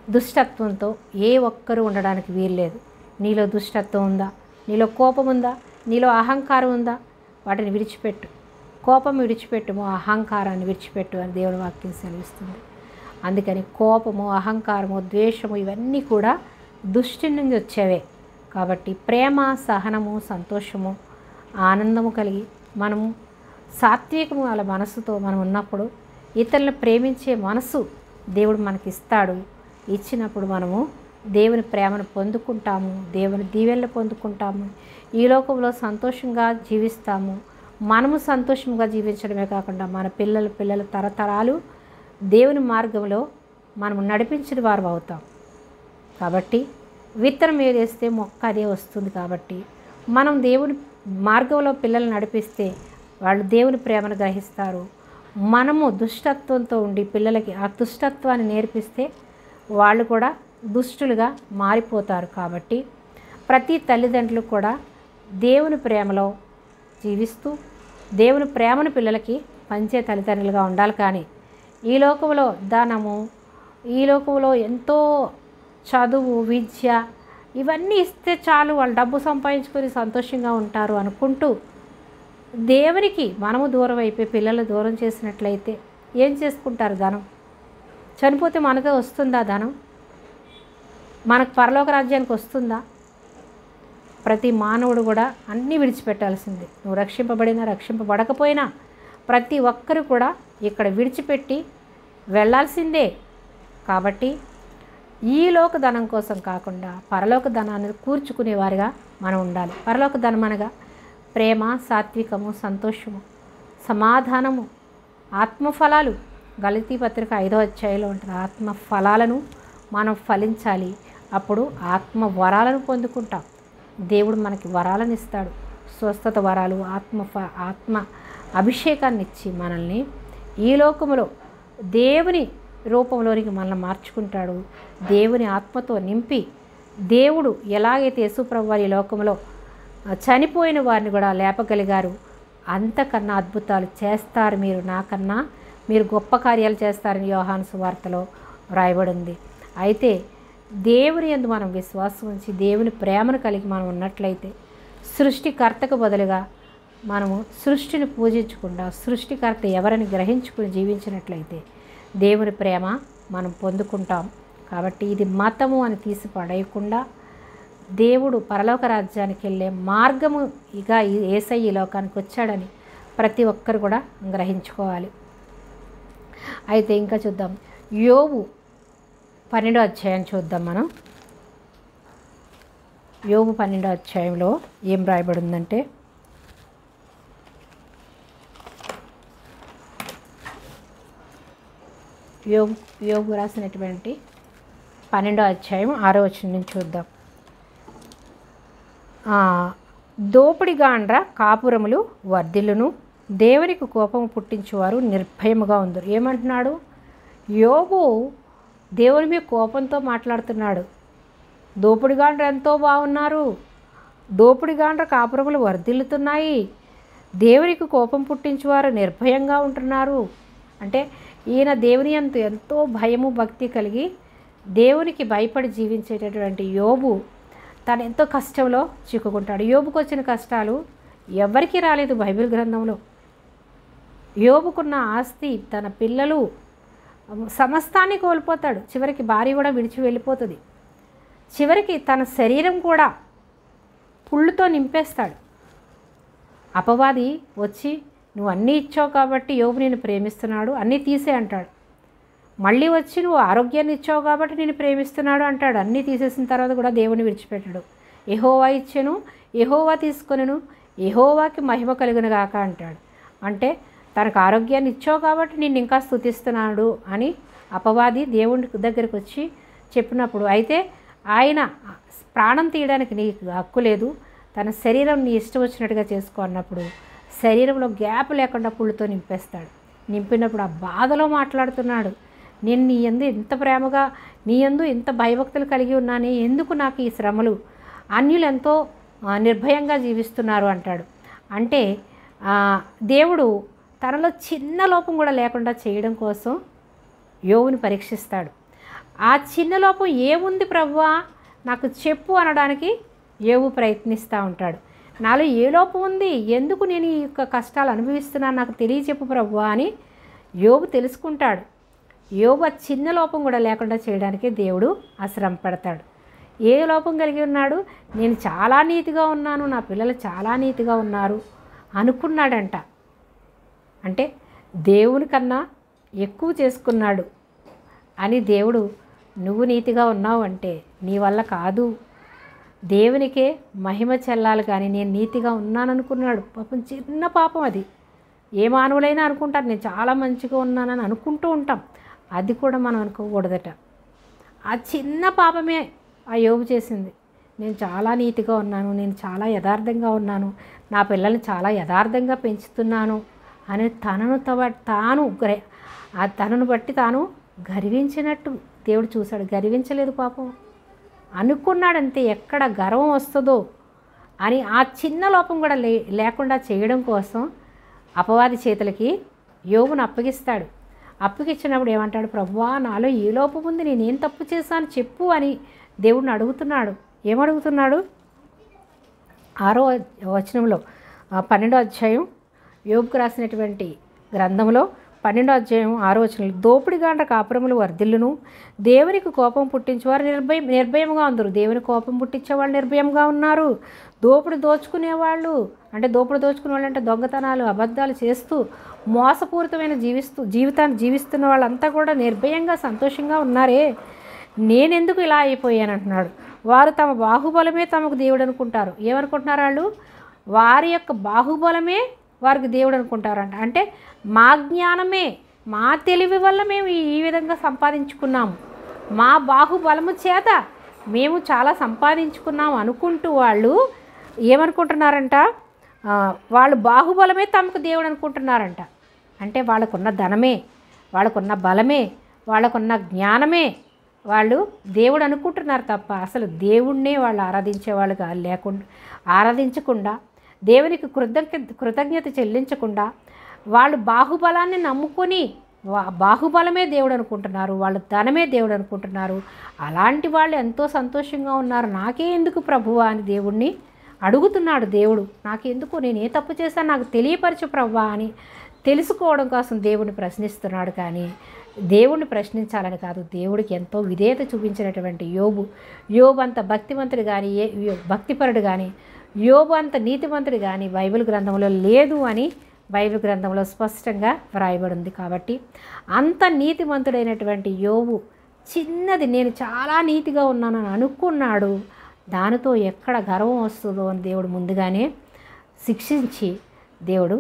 Speaker 1: దుష్టత్వంతో ఏ ఒక్కరూ ఉండడానికి వీల్లేదు. నీలో దుష్టత్వం ఉందా, నీలో కోపం ఉందా, నీలో అహంకారం ఉందా, వాటిని విడిచిపెట్టు. కోపం విడిచిపెట్టుము, అహంకారాన్ని విడిచిపెట్టు అని దేవుని వాక్యం సెలవిస్తుంది. అందుకని కోపము, అహంకారము, ద్వేషము ఇవన్నీ కూడా దుష్టి నుంచి వచ్చేవే. కాబట్టి ప్రేమ, సహనము, సంతోషము, ఆనందము కలిగి మనము సాత్వికము అలా మనసుతో మనం ఉన్నప్పుడు ఇతరులను ప్రేమించే మనసు దేవుడు మనకి ఇస్తాడు. ఇచ్చినప్పుడు మనము దేవుని ప్రేమను పొందుకుంటాము, దేవుని దీవెనలు పొందుకుంటాము, ఈ లోకంలో సంతోషంగా జీవిస్తాము. మనము సంతోషంగా జీవించడమే కాకుండా మన పిల్లల తరతరాలు దేవుని మార్గంలో మనము నడిపించిన వారు అవుతాం. కాబట్టి విత్తనం ఏదేస్తే మొక్క అదే వస్తుంది. కాబట్టి మనం దేవుని మార్గంలో పిల్లల్ని నడిపిస్తే వాళ్ళు దేవుని ప్రేమను గ్రహిస్తారు. మనము దుష్టత్వంతో ఉండి పిల్లలకి ఆ దుష్టత్వాన్ని నేర్పిస్తే వాళ్ళు కూడా దుష్టులుగా మారిపోతారు. కాబట్టి ప్రతి తల్లిదండ్రులు కూడా దేవుని ప్రేమలో జీవిస్తూ దేవుని ప్రేమను పిల్లలకి పంచే తల్లిదండ్రులుగా ఉండాలి. కానీ ఈ లోకంలో ధనము, ఈ లోకంలో ఎంతో చదువు, విద్య ఇవన్నీ ఇస్తే చాలు వాళ్ళు డబ్బు సంపాదించుకొని సంతోషంగా ఉంటారు అనుకుంటూ దేవునికి మనము దూరం అయిపోయి పిల్లలు దూరం చేసినట్లయితే ఏం చేసుకుంటారు? ధనం చనిపోతే మనతో వస్తుందా? ధనం మనకు పరలోక రాజ్యానికి వస్తుందా? ప్రతి మానవుడు కూడా అన్నీ విడిచిపెట్టాల్సిందే. నువ్వు రక్షింపబడినా రక్షింపబడకపోయినా ప్రతి ఒక్కరు కూడా ఇక్కడ విడిచిపెట్టి వెళ్ళాల్సిందే. కాబట్టి ఈ లోక ధనం కోసం కాకుండా పరలోక ధనాన్ని కూర్చుకునేవారిగా మనం ఉండాలి. పరలోక ధనం అనగా ప్రేమ, సాత్వికము, సంతోషము, సమాధానము, ఆత్మఫలాలు. గలతీ పత్రిక 5వ అధ్యాయంలో ఉంటుంది. ఆత్మ ఫలాలను మనం ఫలించాలి. అప్పుడు ఆత్మ వరాలను పొందుకుంటాం. దేవుడు మనకి వరాలను ఇస్తాడు. స్వస్థత వరాలు, ఆత్మ అభిషేకాన్ని ఇచ్చి మనల్ని ఈ లోకములో దేవుని రూపంలోనికి మనల్ని మార్చుకుంటాడు. దేవుని ఆత్మతో నింపి దేవుడు ఎలాగైతే యేసుప్రభువు వారి లోకంలో చనిపోయిన వారిని కూడా లేపగలిగారు, అంతకన్నా అద్భుతాలు చేస్తారు మీరు. నాకన్నా మీరు గొప్ప కార్యాలు చేస్తారని యోహాను సువార్తలో వ్రాయబడింది. అయితే దేవుని యందు మనం విశ్వాసం ఉంచి దేవుని ప్రేమను కలిగి మనం ఉన్నట్లయితే సృష్టికర్తకు బదులుగా మనము సృష్టిని పూజించకుండా సృష్టికర్త ఎవరని గ్రహించుకుని జీవించినట్లయితే దేవుని ప్రేమ మనం పొందుకుంటాం. కాబట్టి ఇది మతము అని తీసి పడేయకుండా దేవుడు పరలోక రాజ్యానికి వెళ్ళే మార్గము ఇక యేసయ్య ఈ లోకానికి వచ్చాడని ప్రతి ఒక్కరు కూడా గ్రహించుకోవాలి. అయితే ఇంకా చూద్దాం. యోబు 12వ అధ్యాయం చూద్దాం మనం. యోబు 12వ అధ్యాయంలో ఏం రాయబడిందంటే, యోబు రాసినటువంటి 12వ అధ్యాయం 6వ వచనం నుంచి చూద్దాం. దోపిడిగాండ్ర కాపురములు వర్ధిల్లును, దేవునికి కోపము పుట్టించేవారు నిర్భయముగా ఉందరు. ఏమంటున్నాడు? యోబు దేవుని మీద కోపంతో మాట్లాడుతున్నాడు. దోపిడిగాండ్ర ఎంతో బాగున్నారు, దోపిడిగాండ్ర కాపురములు వర్ధిల్లుతున్నాయి, దేవునికి కోపం పుట్టించేవారు నిర్భయంగా ఉంటున్నారు. అంటే ఈయన దేవుని ఎంతో భయము భక్తి కలిగి దేవునికి భయపడి జీవించేటటువంటి యోబు తను ఎంతో కష్టంలో చిక్కుకుంటాడు. యోబుకు వచ్చిన కష్టాలు ఎవరికీ రాలేదు బైబిల్ గ్రంథంలో. యోబుకున్న ఆస్తి, తన పిల్లలు, సమస్తాన్ని కోల్పోతాడు. చివరికి భార్య కూడా విడిచి వెళ్ళిపోతుంది. చివరికి తన శరీరం కూడా పుళ్ళుతో నింపేస్తాడు. అపవాది వచ్చి నువ్వు అన్నీ ఇచ్చావు కాబట్టి యోబు నేను ప్రేమిస్తున్నాడు, అన్నీ తీసే అంటాడు. మళ్ళీ వచ్చి నువ్వు ఆరోగ్యాన్ని ఇచ్చావు కాబట్టి నేను ప్రేమిస్తున్నాడు అంటాడు. అన్నీ తీసేసిన తర్వాత కూడా దేవుని విడిచిపెట్టాడు. యెహోవా ఇచ్చెను, యెహోవా తీసుకొనెను, యెహోవాకి మహిమ కలుగును గాక అంటాడు. అంటే తనకు ఆరోగ్యాన్ని ఇచ్చావు కాబట్టి నేను ఇంకా స్తుతిస్తున్నాడు అని అపవాది దేవుని దగ్గరికి వచ్చి చెప్పినప్పుడు, అయితే ఆయన ప్రాణం తీయడానికి నీకు హక్కు లేదు, తన శరీరం నీ ఇష్టం వచ్చినట్టుగా చేసుకో అన్నప్పుడు శరీరంలో గ్యాప్ లేకుండా పుళ్ళుతో నింపేస్తాడు. నింపినప్పుడు ఆ బాధలో మాట్లాడుతున్నాడు, నేను నీ యందు ఎంత ప్రేమగా, నీ యందు ఎంత భయభక్తులు కలిగి ఉన్నానే, ఎందుకు నాకు ఈ శ్రమలు, అన్యులు ఎంతో నిర్భయంగా జీవిస్తున్నారు అంటాడు. అంటే దేవుడు తనలో చిన్న లోపం కూడా లేకుండా చేయడం కోసం యోబుని పరీక్షిస్తాడు. ఆ చిన్న లోపం ఏముంది ప్రభువా నాకు చెప్పు అనడానికి యోబు ప్రయత్నిస్తూ ఉంటాడు. నాలో ఏ లోపం ఉంది, ఎందుకు నేను ఈ యొక్క కష్టాలు అనుభవిస్తున్నాను నాకు తెలియచెప్పు ప్రభువా అని యోబు తెలుసుకుంటాడు. యోబు ఆ చిన్న లోపం కూడా లేకుండా చేయడానికి దేవుడు ఆ శ్రమ పెడతాడు. ఏ లోపం కలిగి ఉన్నాడు, నేను చాలా నీతిగా ఉన్నాను, నా పిల్లలు చాలా నీతిగా ఉన్నారు అనుకున్నాడంట. అంటే దేవుని కన్నా ఎక్కువ చేసుకున్నాడు అని దేవుడు, నువ్వు నీతిగా ఉన్నావు అంటే నీ వల్ల కాదు, దేవునికే మహిమ చెల్లాలి కానీ నేను నీతిగా ఉన్నాను అనుకున్నాడు. పాపం చిన్న పాపం అది. ఏ మానవులైనా అనుకుంటారు నేను చాలా మంచిగా ఉన్నానని అనుకుంటూ ఉంటాం, అది కూడా మనం అనుకోకూడదట. ఆ చిన్న పాపమే ఆ యోబు చేసింది. నేను చాలా నీతిగా ఉన్నాను, నేను చాలా యథార్థంగా ఉన్నాను, నా పిల్లల్ని చాలా యథార్థంగా పెంచుతున్నాను అని తనను బట్టి తాను గర్వించినట్టు దేవుడు చూశాడు. గర్వించలేదు పాపం, అనుకున్నాడంతే. ఎక్కడ గర్వం వస్తుందో అని ఆ చిన్న లోపం కూడా లేకుండా చేయడం కోసం అపవాది చేతులకి యోబును అప్పగిస్తాడు. అప్పగిచ్చినప్పుడు ఏమంటాడు, ప్రభువా నాలో ఏ లోపం ఉంది, నేనేం తప్పు చేశాను చెప్పు అని దేవుడిని అడుగుతున్నాడు. ఏమడుగుతున్నాడు? 6వ వచనంలో 12వ అధ్యాయం యోబుకు రాసినటువంటి గ్రంథంలో 12వ అధ్యాయం 6వ వచనంలో, దోపిడిగాండ్ర కాపురములు వర్ధిల్లును, దేవునికి కోపం పుట్టించేవారు నిర్భయంగా ఉందరు. దేవుని కోపం పుట్టించేవాళ్ళు నిర్భయంగా ఉన్నారు. దోపుడు దోచుకునేవాళ్ళు అంటే దొంగతనాలు అబద్ధాలు చేస్తూ మోసపూరితమైన జీవితాన్ని జీవిస్తున్న వాళ్ళంతా కూడా నిర్భయంగా సంతోషంగా ఉన్నారే, నేనెందుకు ఇలా అయిపోయాను అంటున్నాడు. వారు తమ బాహుబలమే తమకు దేవుడు అనుకుంటారు. ఏమనుకుంటున్నారు వాళ్ళు? వారి యొక్క బాహుబలమే వారికి దేవుడు అనుకుంటారంట. అంటే మా జ్ఞానమే, మా తెలివి వల్ల మేము ఈ విధంగా సంపాదించుకున్నాము, మా బాహుబలము చేత మేము చాలా సంపాదించుకున్నాము అనుకుంటూ వాళ్ళు ఏమనుకుంటున్నారంట, వాళ్ళు బాహుబలమే తమకు దేవుడు అనుకుంటున్నారంట. అంటే వాళ్ళకున్న ధనమే, వాళ్ళకున్న బలమే, వాళ్ళకున్న జ్ఞానమే వాళ్ళు దేవుడు అనుకుంటున్నారు తప్ప అసలు దేవుణ్ణే వాళ్ళు ఆరాధించకుండా దేవునికి కృతజ్ఞత చెల్లించకుండా వాళ్ళు బాహుబలాన్ని నమ్ముకొని బాహుబలమే దేవుడు అనుకుంటున్నారు, వాళ్ళు ధనమే దేవుడు అనుకుంటున్నారు. అలాంటి వాళ్ళు ఎంతో సంతోషంగా ఉన్నారు. నాకే ఎందుకు ప్రభువా అని దేవుణ్ణి అడుగుతున్నాడు. దేవుడు నాకెందుకు, నేను ఏ తప్పు చేశాను నాకు తెలియపరచు ప్రభువా అని తెలుసుకోవడం కోసం దేవుడిని ప్రశ్నిస్తున్నాడు. కానీ దేవుణ్ణి ప్రశ్నించాలని కాదు. దేవుడికి ఎంతో విధేయత చూపించినటువంటి యోబు అంత భక్తిమంతుడు కానీ, భక్తిపరుడు కానీ, యోబు అంత నీతిమంతుడు కానీ బైబిల్ గ్రంథంలో లేదు అని బైబిల్ గ్రంథంలో స్పష్టంగా వ్రాయబడి ఉంది. కాబట్టి అంత నీతిమంతుడైనటువంటి యోబు చిన్నది నేను చాలా నీతిగా ఉన్నానని అనుకున్నాడు. దానితో ఎక్కడ గర్వం వస్తుందో అని దేవుడు ముందుగానే శిక్షించి దేవుడు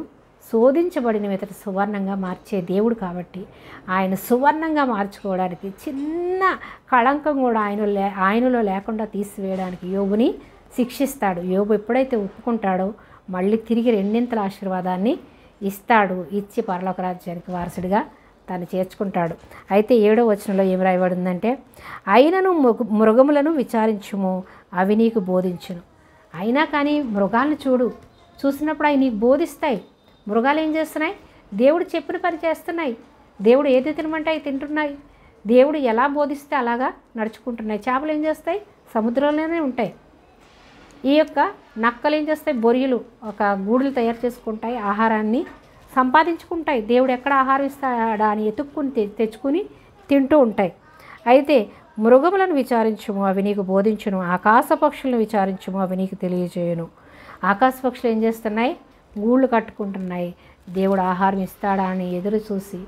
Speaker 1: శోధించబడిన మీదట సువర్ణంగా మార్చే దేవుడు కాబట్టి ఆయన సువర్ణంగా మార్చుకోవడానికి చిన్న కళంకం కూడా ఆయనలో లేకుండా తీసివేయడానికి యోబుని శిక్షిస్తాడు. యోబు ఎప్పుడైతే ఒప్పుకుంటాడో మళ్ళీ తిరిగి రెండింతల ఆశీర్వాదాన్ని ఇస్తాడు. ఇచ్చి పరలోక రాజ్యానికి వారసుడిగా తను చేర్చుకుంటాడు. అయితే 7వ వచనంలో ఏం రాయబడిందంటే, అయినను మృగములను విచారించుము అవి నీకు బోధించును. అయినా కానీ మృగాలను చూసినప్పుడు అవి నీకు బోధిస్తాయి. మృగాలు ఏం చేస్తున్నాయి? దేవుడు చెప్పిన పని చేస్తున్నాయి. దేవుడు ఏది తినమంటే అవి తింటున్నాయి. దేవుడు ఎలా బోధిస్తే అలాగా నడుచుకుంటున్నాయి. చేపలు ఏం చేస్తాయి? సముద్రంలోనే ఉంటాయి. ఈ యొక్క నక్కలు ఏం చేస్తాయి? బొరియలు ఒక గూడులు తయారు చేసుకుంటాయి, ఆహారాన్ని సంపాదించుకుంటాయి. దేవుడు ఎక్కడ ఆహారం ఇస్తాడా అని ఎతుక్కుని తెచ్చుకుని తింటూ ఉంటాయి. అయితే మృగములను విచారించుము, అవి నీకు బోధించును, ఆకాశ పక్షులను విచారించుము, అవి నీకు తెలియజేయును. ఆకాశ పక్షులు ఏం చేస్తున్నాయి? గూళ్ళు కట్టుకుంటున్నాయి. దేవుడు ఆహారం ఇస్తాడా అని ఎదురు చూసి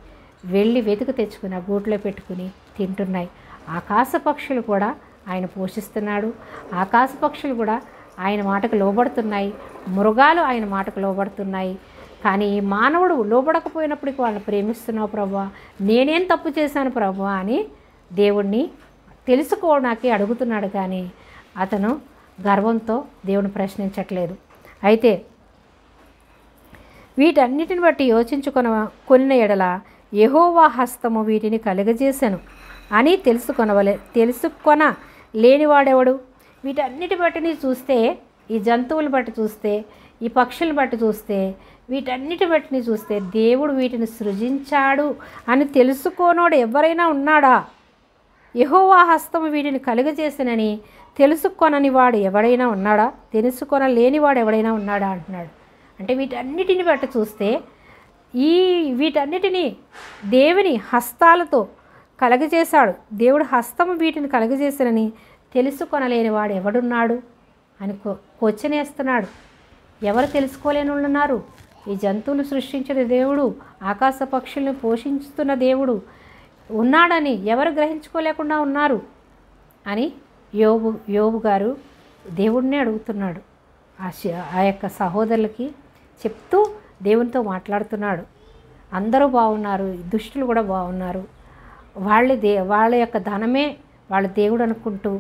Speaker 1: వెళ్ళి వెతుకు తెచ్చుకుని ఆ గూట్లో పెట్టుకుని తింటున్నాయి. ఆకాశ పక్షులు కూడా ఆయన పోషిస్తున్నాడు. ఆకాశ పక్షులు కూడా ఆయన మాటకు లోబడుతున్నాయి. మృగాలు ఆయన మాటకు లోబడుతున్నాయి. కానీ ఈ మానవుడు లోబడకపోయినప్పటికీ వాళ్ళని ప్రేమిస్తున్నావు ప్రభువా, నేనేం తప్పు చేశాను ప్రభువా అని దేవుణ్ణి తెలుసుకోవడానికి అడుగుతున్నాడు. కానీ అతను గర్వంతో దేవుని ప్రశ్నించట్లేదు. అయితే వీటన్నిటిని బట్టి కొనిన ఎడల యెహోవా హస్తము వీటిని కలుగజేసెను అని తెలుసుకొన లేనివాడెవడు? వీటన్నిటి బట్టిని చూస్తే, ఈ జంతువులు బట్టి చూస్తే, ఈ పక్షులను బట్టి చూస్తే, వీటన్నిటి బట్టిని చూస్తే దేవుడు వీటిని సృజించాడు అని తెలుసుకోనోడు ఎవరైనా ఉన్నాడా? యెహోవా హస్తము వీటిని కలుగజేసినని తెలుసుకొనని వాడు ఎవడైనా ఉన్నాడా? తెలుసుకొనలేనివాడు ఎవడైనా ఉన్నాడా అంటున్నాడు. అంటే వీటన్నిటిని బట్టి చూస్తే వీటన్నిటినీ దేవుని హస్తాలతో కలగజేశాడు. దేవుడు హస్తము వీటిని కలగజేసినని తెలుసుకొనలేని వాడు ఎవడున్నాడు అని క్వశ్చన్ వేస్తున్నాడు. ఎవరు తెలుసుకోలేని ఉన్నారు? ఈ జంతువులు సృష్టించిన దేవుడు, ఆకాశ పక్షుల్ని పోషిస్తున్న దేవుడు ఉన్నాడని ఎవరు గ్రహించుకోలేకుండా ఉన్నారు అని యోబు గారు దేవుడిని అడుగుతున్నాడు. ఆ యొక్క సహోదరులకి చెప్తూ దేవునితో మాట్లాడుతున్నాడు. అందరూ బాగున్నారు, దుష్టులు కూడా బాగున్నారు, వాళ్ళ యొక్క ధనమే వాళ్ళ దేవుడు అనుకుంటూ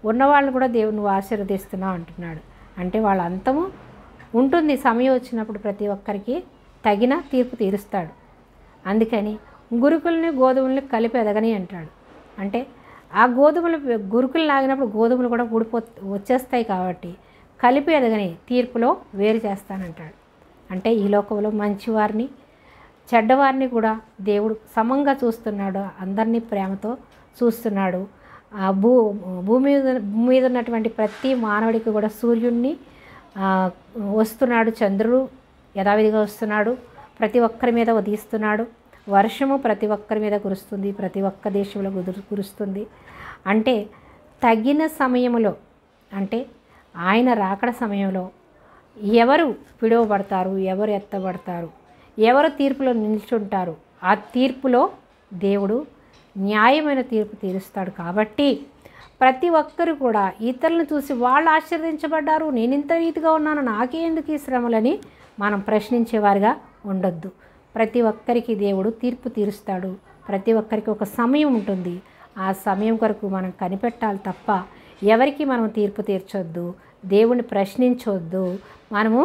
Speaker 1: ఉన్నవాళ్ళు కూడా దేవుని ఆశీర్వదిస్తున్నావు అంటున్నాడు. అంటే వాళ్ళ అంతము ఉంటుంది. సమయం వచ్చినప్పుడు ప్రతి ఒక్కరికి తగిన తీర్పు తీరుస్తాడు. అందుకని గురుకుల్ని గోధుమల్ని కలిపి ఎదగని అంటాడు. అంటే ఆ గురుకులు లాగినప్పుడు గోధుమలు కూడా వచ్చేస్తాయి కాబట్టి కలిపి ఎదగని తీర్పులో వేరు చేస్తానంటాడు. అంటే ఈ లోకంలో మంచివారిని చెడ్డవారిని కూడా దేవుడు సమంగా చూస్తున్నాడు. అందరినీ ప్రేమతో చూస్తున్నాడు. భూమి మీద ఉన్నటువంటి ప్రతి మానవుడికి కూడా సూర్యుడిని వస్తున్నాడు, చంద్రుడు యథావిధిగా వస్తున్నాడు, ప్రతి ఒక్కరి మీద ఉదయిస్తున్నాడు, వర్షము ప్రతి ఒక్కరి మీద కురుస్తుంది, ప్రతి ఒక్క దేశంలో కురుస్తుంది. అంటే తగిన సమయంలో, అంటే ఆయన రాకడ సమయంలో ఎవరు విడవబడతారు, ఎవరు ఎత్తబడతారు, ఎవరు తీర్పులో నిల్చుంటారు, ఆ తీర్పులో దేవుడు న్యాయమైన తీర్పు తీరుస్తాడు. కాబట్టి ప్రతి ఒక్కరు కూడా ఇతరులను చూసి వాళ్ళు ఆశీర్వదించబడ్డారు, నేను ఇంత రీతిగా ఉన్నాను, నాకే ఎందుకు ఈ శ్రమలని మనం ప్రశ్నించేవారుగా ఉండొద్దు. ప్రతి ఒక్కరికి దేవుడు తీర్పు తీరుస్తాడు. ప్రతి ఒక్కరికి ఒక సమయం ఉంటుంది. ఆ సమయం కొరకు మనం కనిపెట్టాలి తప్ప ఎవరికి మనం తీర్పు తీర్చొద్దు, దేవుణ్ణి ప్రశ్నించొద్దు. మనము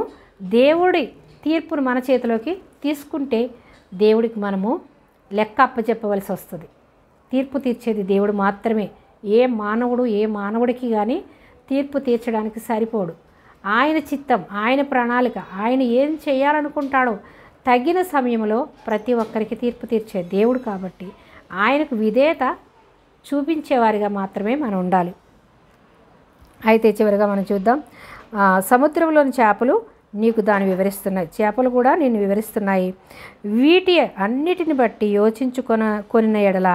Speaker 1: దేవుడి తీర్పును మన చేతిలోకి తీసుకుంటే దేవుడికి మనము లెక్క అప్పచెప్పవలసి వస్తుంది. తీర్పు తీర్చేది దేవుడు మాత్రమే. ఏ మానవుడికి కానీ తీర్పు తీర్చడానికి సరిపోడు. ఆయన చిత్తం, ఆయన ప్రణాళిక, ఆయన ఏం చేయాలనుకుంటాడో తగిన సమయంలో ప్రతి ఒక్కరికి తీర్పు తీర్చే దేవుడు కాబట్టి ఆయనకు విధేయత చూపించేవారిగా మాత్రమే మనం ఉండాలి. అయితే చివరిగా మనం చూద్దాం. సముద్రంలోని చేపలు నీకు దాన్ని వివరిస్తున్నాయి, చేపలు కూడా నిన్ను వివరిస్తున్నాయి. వీటి అన్నిటిని బట్టి కొనిన ఎడల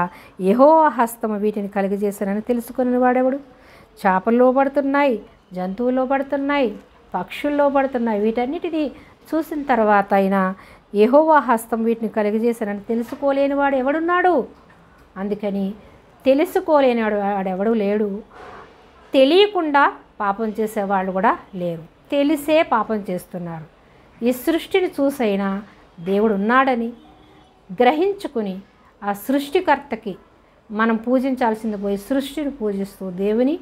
Speaker 1: యెహోవా హస్తము వీటిని కలుగజేశానని తెలుసుకుని వాడెవడు? చేపలు లోబడుతున్నాయి, జంతువులు లోబడుతున్నాయి, పక్షులు లోబడుతున్నాయి. వీటన్నిటినీ చూసిన తర్వాత అయినా యెహోవా హస్తం వీటిని కలుగజేశానని తెలుసుకోలేని వాడు ఎవడున్నాడు? అందుకని తెలుసుకోలేని వాడెవడు లేడు. తెలియకుండా పాపం చేసేవాళ్ళు కూడా లేరు, తెలిసే పాపం చేస్తున్నారు. ఈ సృష్టిని చూసైనా దేవుడు ఉన్నాడని గ్రహించుకుని ఆ సృష్టికర్తకి మనం పూజించాల్సింది పోయి సృష్టిని పూజిస్తూ దేవుని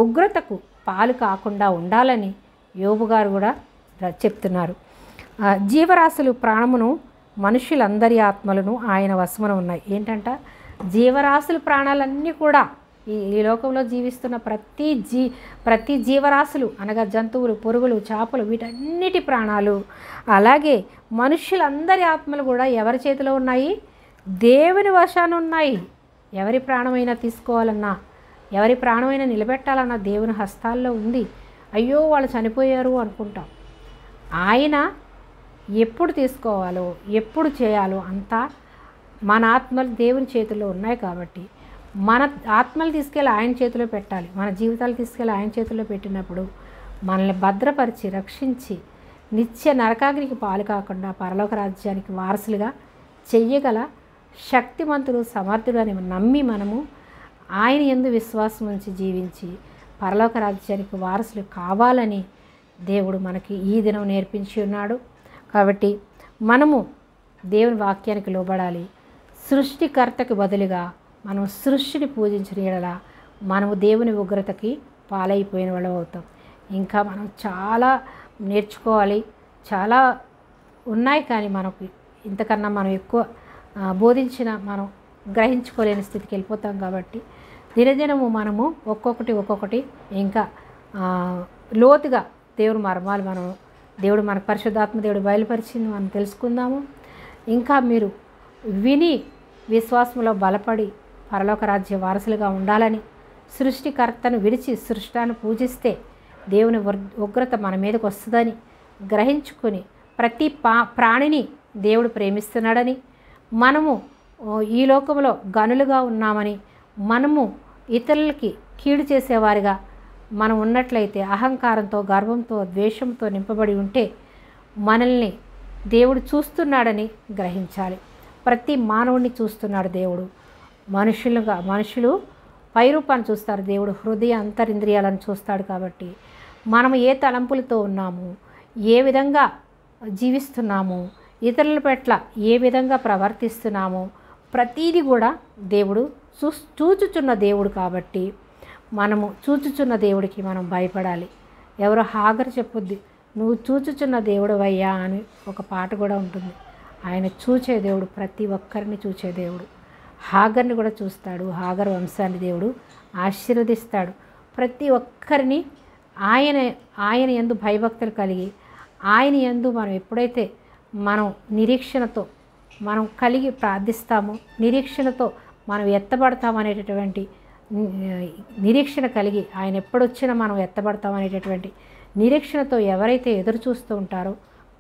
Speaker 1: ఉగ్రతకు పాలు కాకుండా ఉండాలని యోబు గారు కూడా చెప్తున్నారు. జీవరాశులు ప్రాణమును మనుషులందరి ఆత్మలను ఆయన వశమున ఉన్నాయి. ఏంటంట? జీవరాశుల ప్రాణాలన్నీ కూడా ఈ లోకంలో జీవిస్తున్న ప్రతి జీవరాశులు అనగా జంతువులు, పురుగులు, చేపలు, వీటన్నిటి ప్రాణాలు, అలాగే మనుషులందరి ఆత్మలు కూడా ఎవరి చేతిలో ఉన్నాయి? దేవుని వశాన ఉన్నాయి. ఎవరి ప్రాణమైనా తీసుకోవాలన్నా, ఎవరి ప్రాణమైనా నిలబెట్టాలన్నా దేవుని హస్తాల్లో ఉంది. అయ్యో వాళ్ళు చనిపోయారు అనుకుంటాం. ఆయన ఎప్పుడు తీసుకోవాలో ఎప్పుడు చేయాలో అంతా మన ఆత్మలు దేవుని చేతుల్లో ఉన్నాయి కాబట్టి మన ఆత్మలు తీసుకెళ్ళి ఆయన చేతిలో పెట్టాలి. మన జీవితాలు తీసుకెళ్ళి ఆయన చేతిలో పెట్టినప్పుడు మనల్ని భద్రపరిచి రక్షించి నిత్య నరకాగ్నికి పాలు కాకుండా పరలోక రాజ్యానికి వారసులుగా చెయ్యగల శక్తిమంతుడు సమర్థుడు అని నమ్మి మనము ఆయన యందు విశ్వాసం ఉంచి జీవించి పరలోక రాజ్యానికి వారసులు కావాలని దేవుడు మనకి ఈ దినం నేర్పించి ఉన్నాడు. కాబట్టి మనము దేవుని వాక్యానికి లోబడాలి. సృష్టికర్తకి బదులుగా మనం సృష్టిని పూజించిన యెడల మనము దేవుని ఉగ్రతకి పాలైపోయిన వాళ్ళం అవుతాం. ఇంకా మనం చాలా నేర్చుకోవాలి, చాలా ఉన్నాయి. కానీ మనకు ఇంతకన్నా మనం ఎక్కువ బోధించిన మనం గ్రహించుకోలేని స్థితికి వెళ్ళిపోతాం. కాబట్టి దినదినము మనము ఒక్కొక్కటి ఇంకా లోతుగా దేవుని మర్మాలు దేవుడు మనకు పరిశుద్ధాత్మ దేవుడు బయలుపరిచింది మనం తెలుసుకుందాము. ఇంకా మీరు విని విశ్వాసంలో బలపడి పరలోక రాజ్య వారసులుగా ఉండాలని, సృష్టికర్తను విడిచి సృష్టాన్ని పూజిస్తే దేవుని ఉగ్రత మన మీదకి వస్తుందని గ్రహించుకొని ప్రతి ప్రాణిని దేవుడు ప్రేమిస్తున్నాడని, మనము ఈ లోకంలో గనులుగా ఉన్నామని, మనము ఇతరులకి కీడు చేసేవారిగా మనం ఉన్నట్లయితే అహంకారంతో గర్వంతో ద్వేషంతో నింపబడి ఉంటే మనల్ని దేవుడు చూస్తున్నాడని గ్రహించాలి. ప్రతి మానవుడిని చూస్తున్నాడు దేవుడు. మనుషులు పైరూపాన్ని చూస్తారు, దేవుడు హృదయ అంతరింద్రియాలను చూస్తాడు. కాబట్టి మనము ఏ తలంపులతో ఉన్నాము, ఏ విధంగా జీవిస్తున్నాము, ఇతరుల పట్ల ఏ విధంగా ప్రవర్తిస్తున్నాము, ప్రతీది కూడా దేవుడు చూచుచున్న దేవుడు. కాబట్టి మనము చూచుచున్న దేవుడికి మనం భయపడాలి. ఎవరో హాగర్ చెప్పుద్ది, నువ్వు చూచుచున్న దేవుడు అయ్యా అని ఒక పాట కూడా ఉంటుంది. ఆయన చూచే దేవుడు, ప్రతి ఒక్కరిని చూచే దేవుడు. హాగర్ని కూడా చూస్తాడు. హాగర్ వంశాన్ని దేవుడు ఆశీర్వదిస్తాడు. ప్రతి ఒక్కరిని ఆయన యందు భయభక్తులు కలిగి ఆయన యందు మనం ఎప్పుడైతే మనం నిరీక్షణతో మనం కలిగి ప్రార్థిస్తామో, నిరీక్షణతో మనం ఎత్తబడతామనేటటువంటి నిరీక్షణ కలిగి ఆయన ఎప్పుడొచ్చినా మనం ఎత్తబడతామనేటటువంటి నిరీక్షణతో ఎవరైతే ఎదురు చూస్తూ ఉంటారో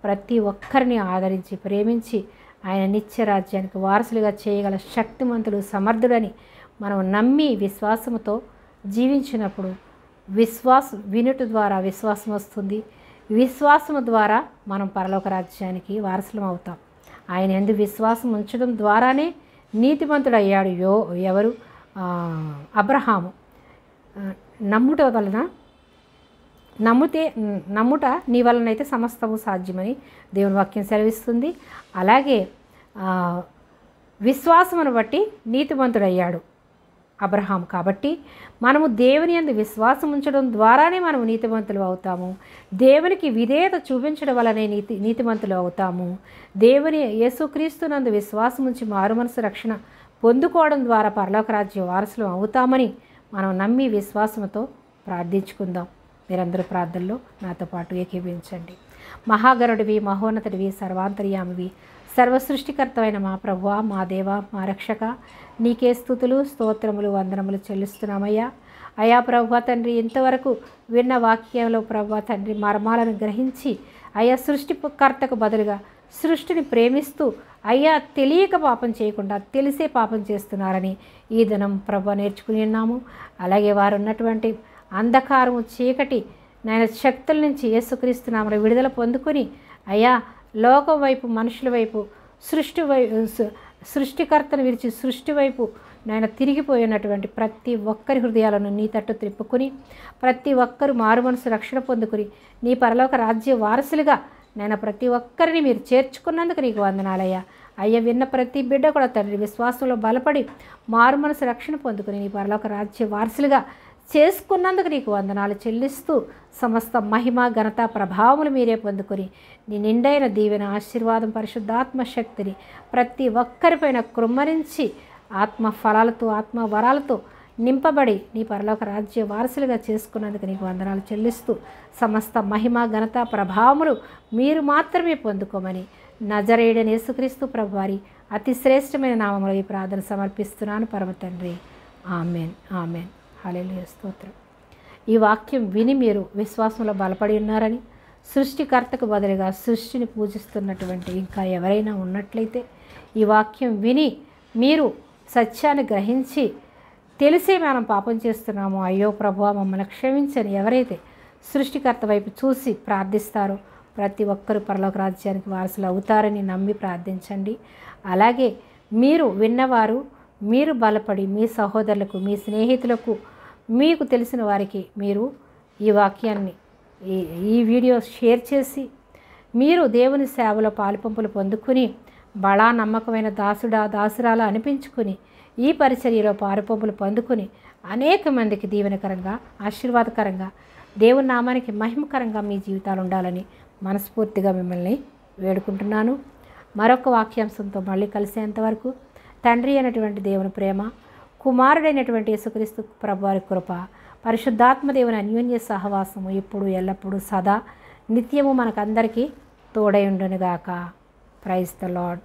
Speaker 1: ప్రతి ఒక్కరిని ఆదరించి ప్రేమించి ఆయన నిత్య రాజ్యానికి వారసులుగా చేయగల శక్తిమంతుడు సమర్థుడని మనం నమ్మి విశ్వాసముతో జీవించినప్పుడు వినుట ద్వారా విశ్వాసం వస్తుంది. విశ్వాసము ద్వారా మనం పరలోక రాజ్యానికి వారసులం అవుతాం. ఆయన యందు విశ్వాసం ఉంచడం ద్వారానే నీతిమంతుడు అయ్యాడు. ఎవరు? అబ్రహాము. నమ్ముట వలన నమ్ముట నీ వలనైతే సమస్తము సాధ్యమని దేవుని వాక్యం సెలవిస్తుంది. అలాగే విశ్వాసమును బట్టి నీతిమంతుడయ్యాడు అబ్రహాం. కాబట్టి మనము దేవుని యందు విశ్వాసం ఉంచడం ద్వారానే మనము నీతిమంతులు అవుతాము. దేవునికి విధేయత చూపించడం వలనే నీతిమంతులు అవుతాము. దేవుని యేసుక్రీస్తునందు విశ్వాసం ఉంచి మారుమనసు రక్షణ పొందుకోవడం ద్వారా పరలోక రాజ్య వారసులు అవుతామని మనం నమ్మి విశ్వాసంతో ప్రార్థించుకుందాం. మీరందరూ ప్రార్థనలో నాతో పాటు ఏకీభవించండి. మహాగరుడివి, మహోన్నతుడివి, సర్వాంతర్యామివి, సర్వసృష్టికర్తమైన మా ప్రభువా, మా దేవ, మా రక్షక, నీకే స్తుతులు స్తోత్రములు వందనములు చెల్లిస్తున్నామయ్యా. అయా ప్రభువా తండ్రి, ఇంతవరకు విన్న వాక్యంలో ప్రభువా తండ్రి మర్మాలను గ్రహించి అయా సృష్టికర్తకు బదులుగా సృష్టిని ప్రేమిస్తూ అయ్యా తెలియక పాపం చేయకుండా తెలిసే పాపం చేస్తున్నారని ఈ దినం ప్రభువా నేర్చుకుని ఉన్నాము. అలాగే వారు ఉన్నటువంటి అంధకారము చీకటి నాయన శక్తుల నుంచి యేసుక్రీస్తు నామములో విడుదల పొందుకొని అయ్యా లోకం వైపు, మనుషుల వైపు, సృష్టికర్తను విరిచి సృష్టి వైపు నాయన తిరిగిపోయినటువంటి ప్రతి ఒక్కరి హృదయాలను నీ తట్టు త్రిప్పుకొని ప్రతి ఒక్కరు మారుమనసు రక్షణ పొందుకొని నీ పరలోక రాజ్య వారసులుగా నేను ప్రతి ఒక్కరిని మీరు చేర్చుకున్నందుకు నీకు వందనాలయ్యా. అయ్యా విన్న ప్రతి బిడ్డ కూడా తండ్రి విశ్వాసంలో బలపడి మారుమనసు రక్షణ పొందుకొని నీ పరలోక రాజ్య వారసులుగా చేసుకున్నందుకు నీకు వందనాలు చెల్లిస్తూ సమస్త మహిమ ఘనత ప్రభావములు మీరే పొందుకొని నీ నిండైన దీవెన ఆశీర్వాదం పరిశుద్ధాత్మ శక్తిని ప్రతి ఒక్కరిపైన కృమ్మరించి ఆత్మ ఫలాలతో ఆత్మ వరాలతో నింపబడి నీ పరలోక రాజ్య వారసులుగా చేసుకున్నందుకు నీకు వందనాలు చెల్లిస్తూ సమస్త మహిమ ఘనత ప్రభావములు మీరు మాత్రమే పొందుకోమని నజరేయుడైన యేసుక్రీస్తు ప్రభువారి అతి శ్రేష్టమైన నామములో ఈ ప్రార్థన సమర్పిస్తున్నాను పరమ తండ్రి. Amen, amen. హల్లెలూయా, స్తోత్రం. ఈ వాక్యం విని మీరు విశ్వాసంలో బలపడి ఉన్నారని, సృష్టికర్తకు బదులుగా సృష్టిని పూజిస్తున్నటువంటి ఇంకా ఎవరైనా ఉన్నట్లయితే ఈ వాక్యం విని మీరు సత్యాన్ని గ్రహించి తెలిసే మనం పాపం చేస్తున్నామో, అయ్యో ప్రభువా మమ్మల్ని క్షమించని ఎవరైతే సృష్టికర్త వైపు చూసి ప్రార్థిస్తారో ప్రతి ఒక్కరూ పరలోక రాజ్యానికి వారసులు అవుతారని నమ్మి ప్రార్థించండి. అలాగే మీరు విన్నవారు మీరు బలపడి మీ సహోదరులకు, మీ స్నేహితులకు, మీకు తెలిసిన వారికి మీరు ఈ వాక్యాన్ని ఈ వీడియో షేర్ చేసి మీరు దేవుని సేవలో పాలుపంపులు పొందుకుని బడా నమ్మకమైన దాసురాల అనిపించుకుని ఈ పరిచర్యలో పాలుపంపులు పొందుకుని అనేక మందికి దీవెనకరంగా, ఆశీర్వాదకరంగా, దేవుని నామానికి మహిమకరంగా మీ జీవితాలు ఉండాలని మనస్ఫూర్తిగా మిమ్మల్ని వేడుకుంటున్నాను. మరొక వాక్యాంశంతో మళ్ళీ కలిసేంతవరకు తండ్రి అయినటువంటి దేవుని ప్రేమ, కుమారుడైనటువంటి యేసుక్రీస్తు ప్రభువారి కృప, పరిశుద్ధాత్మ దేవుని అన్యోన్య సహవాసము ఇప్పుడు ఎల్లప్పుడూ సదా నిత్యము మనకందరికీ తోడై ఉండునుగాక. Praise the lord.